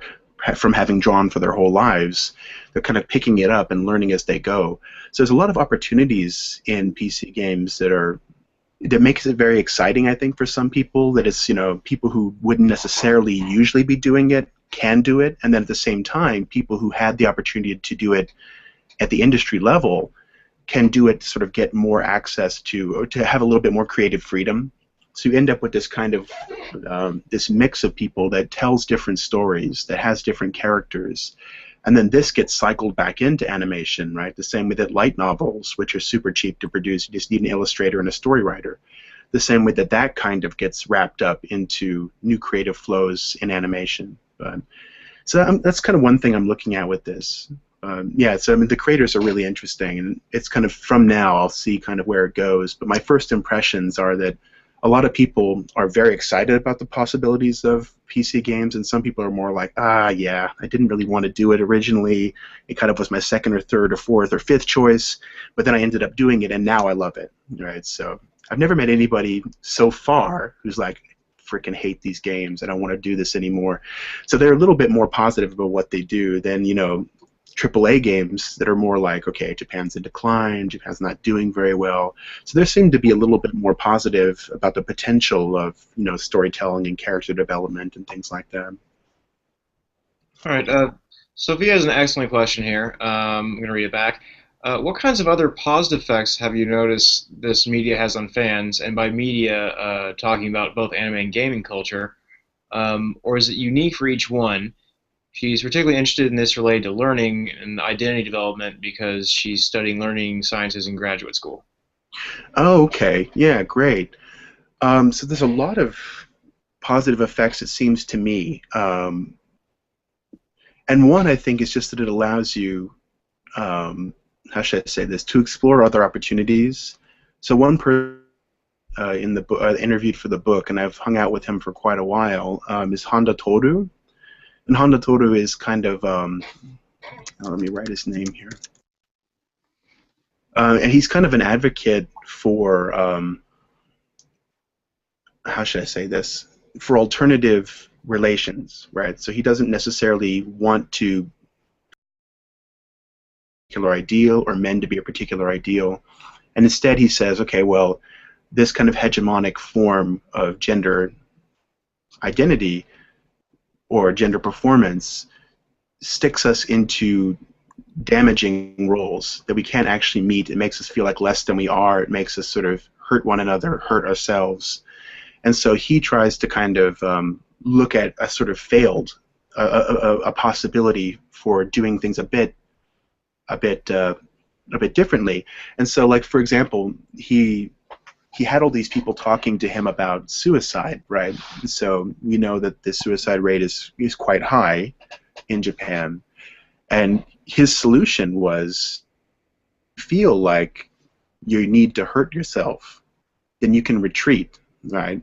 from having drawn for their whole lives. They're kind of picking it up and learning as they go. So there's a lot of opportunities in PC games that makes it very exciting, I think, for some people. That it's, people who wouldn't necessarily usually be doing it can do it, and then at the same time, people who had the opportunity to do it at the industry level can do it to sort of get more access to, or to have a little bit more creative freedom. So you end up with this kind of this mix of people that tells different stories, that has different characters, and then this gets cycled back into animation, right? The same way that light novels, which are super cheap to produce, you just need an illustrator and a story writer. The same way that that kind of gets wrapped up into new creative flows in animation. So that's kind of one thing I'm looking at with this. Yeah, so I mean, the creators are really interesting, and it's kind of from now I'll see kind of where it goes. But my first impressions are that a lot of people are very excited about the possibilities of PC games, and some people are more like, yeah, I didn't really want to do it originally. It kind of was my second or third or fourth or fifth choice, but then I ended up doing it, and now I love it, right? So I've never met anybody so far who's like, freaking hate these games, I don't want to do this anymore. So they're a little bit more positive about what they do than, AAA games that are more like, okay, Japan's in decline, Japan's not doing very well. So there seemed to be a little bit more positive about the potential of, storytelling and character development and things like that. All right. Sophia has an excellent question here. I'm going to read it back. What kinds of other positive effects have you noticed this media has on fans? And by media, talking about both anime and gaming culture, or is it unique for each one? She's particularly interested in this related to learning and identity development because she's studying learning sciences in graduate school. Oh, okay. Yeah, great. So there's a lot of positive effects, it seems to me. And one, I think, is just that it allows you, how should I say this, to explore other opportunities. So one person in the interviewed for the book, and I've hung out with him for quite a while, is Honda Toru. And Honda Toru is kind of, let me write his name here. And he's kind of an advocate for, how should I say this, for alternative relations, right? So he doesn't necessarily want to particular ideal or men to be a particular ideal, and instead he says, okay, well, this kind of hegemonic form of gender identity or gender performance sticks us into damaging roles that we can't actually meet. It makes us feel like less than we are. It makes us sort of hurt one another, hurt ourselves. And so he tries to kind of look at a sort of failed, a possibility for doing things a bit differently. And so, like, for example, he had all these people talking to him about suicide, right? So we know that the suicide rate is quite high in Japan, and his solution was, feel like you need to hurt yourself, then you can retreat, right?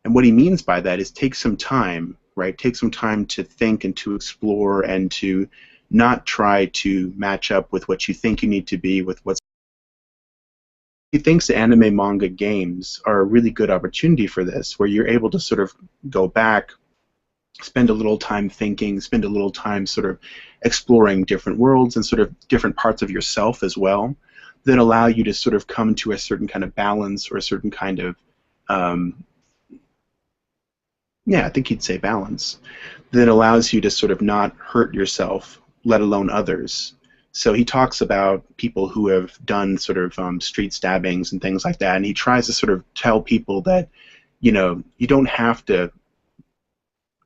And what he means by that is take some time, right? Take some time to think and to explore and to not try to match up with what you think you need to be with what's. He thinks the anime, manga, games are a really good opportunity for this, where you're able to sort of go back, spend a little time thinking, spend a little time sort of exploring different worlds and sort of different parts of yourself as well, that allow you to sort of come to a certain kind of balance or a certain kind of, yeah, I think he'd say balance, that allows you to sort of not hurt yourself, let alone others. So he talks about people who have done sort of street stabbings and things like that, and he tries to sort of tell people that, you don't have to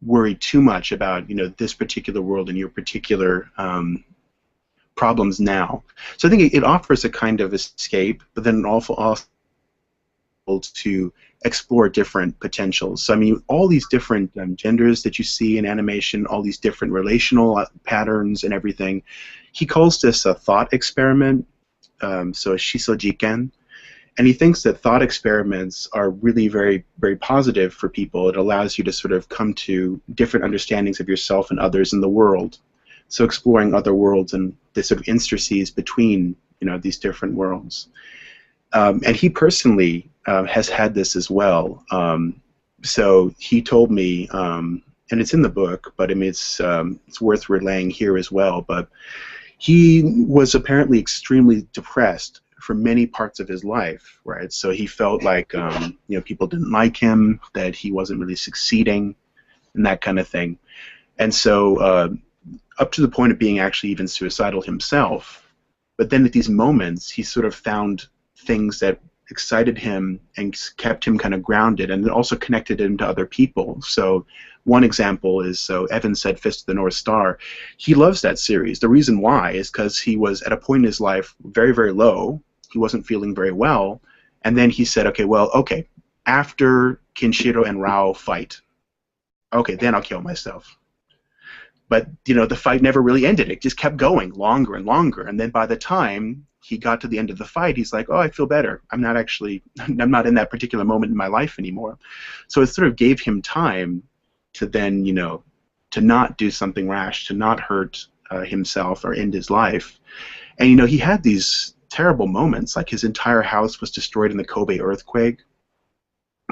worry too much about, this particular world and your particular problems now. So I think it offers a kind of escape, but then also to explore different potentials. So I mean, all these different genders that you see in animation, all these different relational patterns and everything, he calls this a thought experiment, so a shisojiken, and he thinks that thought experiments are really very, very positive for people. It allows you to sort of come to different understandings of yourself and others in the world. So exploring other worlds and the sort of interstices between, these different worlds. And he personally has had this as well. So he told me, and it's in the book, but I mean, it's worth relaying here as well. But he was apparently extremely depressed for many parts of his life, right? So he felt like people didn't like him, that he wasn't really succeeding, and that kind of thing. And so up to the point of being actually even suicidal himself. But then at these moments, he sort of found things that excited him and kept him kind of grounded, and it also connected him to other people. So one example is, so Evan said Fist of the North Star. He loves that series. The reason why is because he was at a point in his life very, very low. He wasn't feeling very well. And then he said, okay, after Kinshiro and Rao fight, okay, then I'll kill myself. But, the fight never really ended. It just kept going longer and longer. And then by the time he got to the end of the fight, he's like, oh, I feel better. I'm not in that particular moment in my life anymore. So it sort of gave him time to then, to not do something rash, to not hurt himself or end his life. And, he had these terrible moments, like his entire house was destroyed in the Kobe earthquake.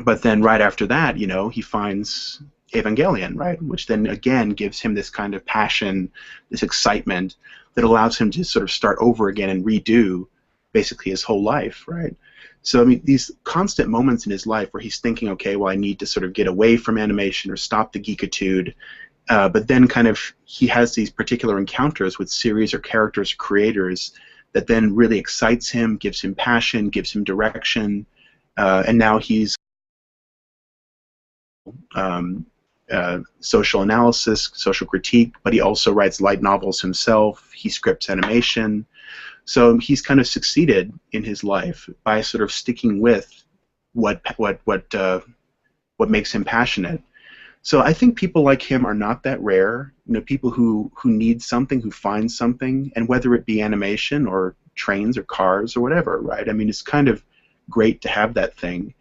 But then right after that, he finds Evangelion, right? Which then again gives him this kind of passion, this excitement that allows him to sort of start over again and redo basically his whole life, right? So I mean, these constant moments in his life where he's thinking, okay, well, I need to sort of get away from animation or stop the geekitude, but then kind of he has these particular encounters with series or characters or creators that then really excites him, gives him passion, gives him direction, and now he's social analysis, social critique, but he also writes light novels himself. He scripts animation. So he's kind of succeeded in his life by sort of sticking with what makes him passionate. So I think people like him are not that rare. You know, people who need something, who find something, and whether it be animation or trains or cars or whatever, right? I mean, it's kind of great to have that thing.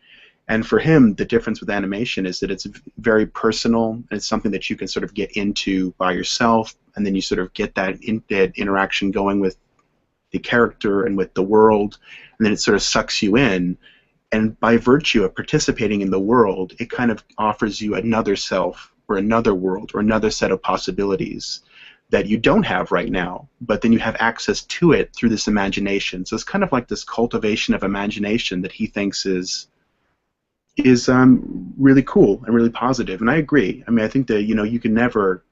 And for him, the difference with animation is that it's very personal, and it's something that you can sort of get into by yourself, and then you sort of get that interaction going with the character and with the world, and then it sort of sucks you in. And by virtue of participating in the world, it kind of offers you another self or another world or another set of possibilities that you don't have right now, but then you have access to it through this imagination. So it's kind of like this cultivation of imagination that he thinks is really cool and really positive. And I agree. I mean, I think that, you know, you can never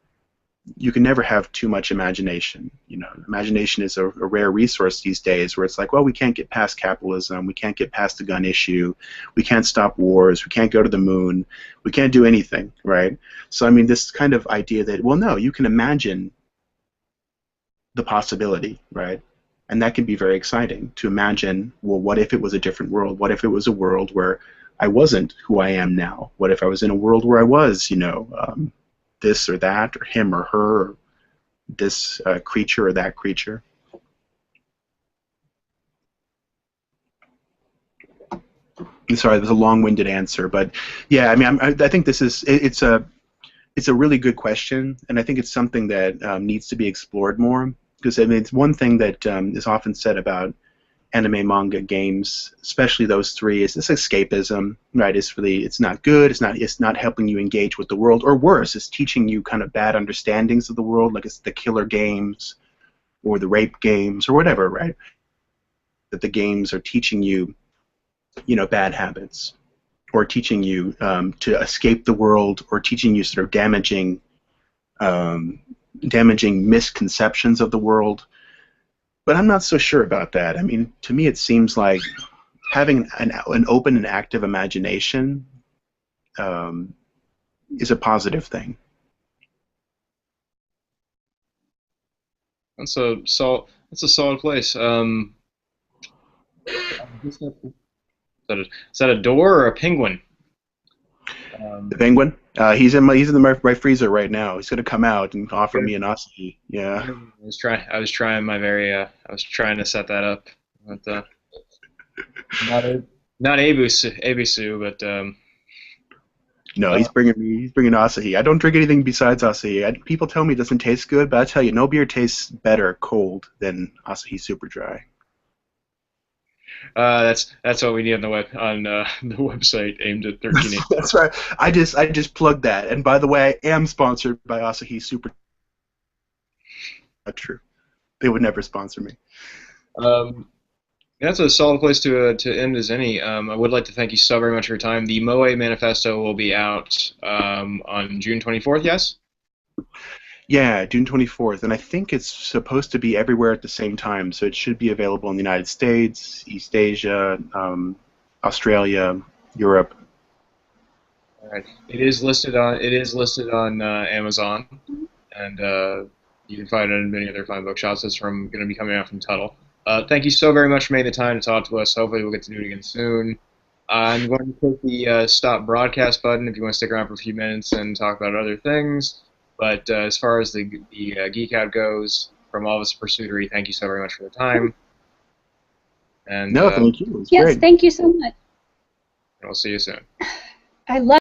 have too much imagination. You know, imagination is a rare resource these days, where it's like, well, we can't get past capitalism, we can't get past the gun issue, we can't stop wars, we can't go to the moon, we can't do anything, right? So I mean, this kind of idea that, well, no, you can imagine the possibility, right? And that can be very exciting, to imagine, well, what if it was a different world? What if it was a world where I wasn't who I am now? What if I was in a world where I was, you know, this or that, or him or her, or this creature or that creature? I'm sorry, there's a long-winded answer, but yeah, I mean, I think this is it's a really good question, and I think it's something that needs to be explored more, because I mean, it's one thing that is often said about anime, manga, games, especially those three, is this escapism, right? It's not good. It's not helping you engage with the world, or worse, it's teaching you kind of bad understandings of the world, like it's the killer games or the rape games or whatever, right? That the games are teaching you, you know, bad habits, or teaching you to escape the world, or teaching you sort of damaging misconceptions of the world. But I'm not so sure about that. I mean, to me, it seems like having an open and active imagination is a positive thing. That's a solid place. Is that a door or a penguin? The penguin. He's in the right freezer right now. He's gonna come out and offer me an Aussie. Yeah. I was trying to set that up, but not Abusu, but No, he's bringing Asahi. I don't drink anything besides Asahi. People tell me it doesn't taste good, but I tell you, no beer tastes better cold than Asahi Super Dry. That's what we need on the website aimed at 13. That's right. I just plugged that. And by the way, I am sponsored by Asahi Super. Not true. They would never sponsor me. That's a solid place to end as any. I would like to thank you so very much for your time. The Moe Manifesto will be out on June 24th. Yes. Yeah, June 24th, and I think it's supposed to be everywhere at the same time, so it should be available in the United States, East Asia, Australia, Europe. All right. It is listed on Amazon, and you can find it in many other fine bookshops. It's going to be coming out from Tuttle. Thank you so very much for making the time to talk to us. Hopefully we'll get to do it again soon. I'm going to click the stop broadcast button if you want to stick around for a few minutes and talk about other things. But as far as the Geek Out goes, from all of us at Pursuitery, thank you so very much for the time. And no, thank you. Yes, great. Thank you so much. And we'll see you soon. I love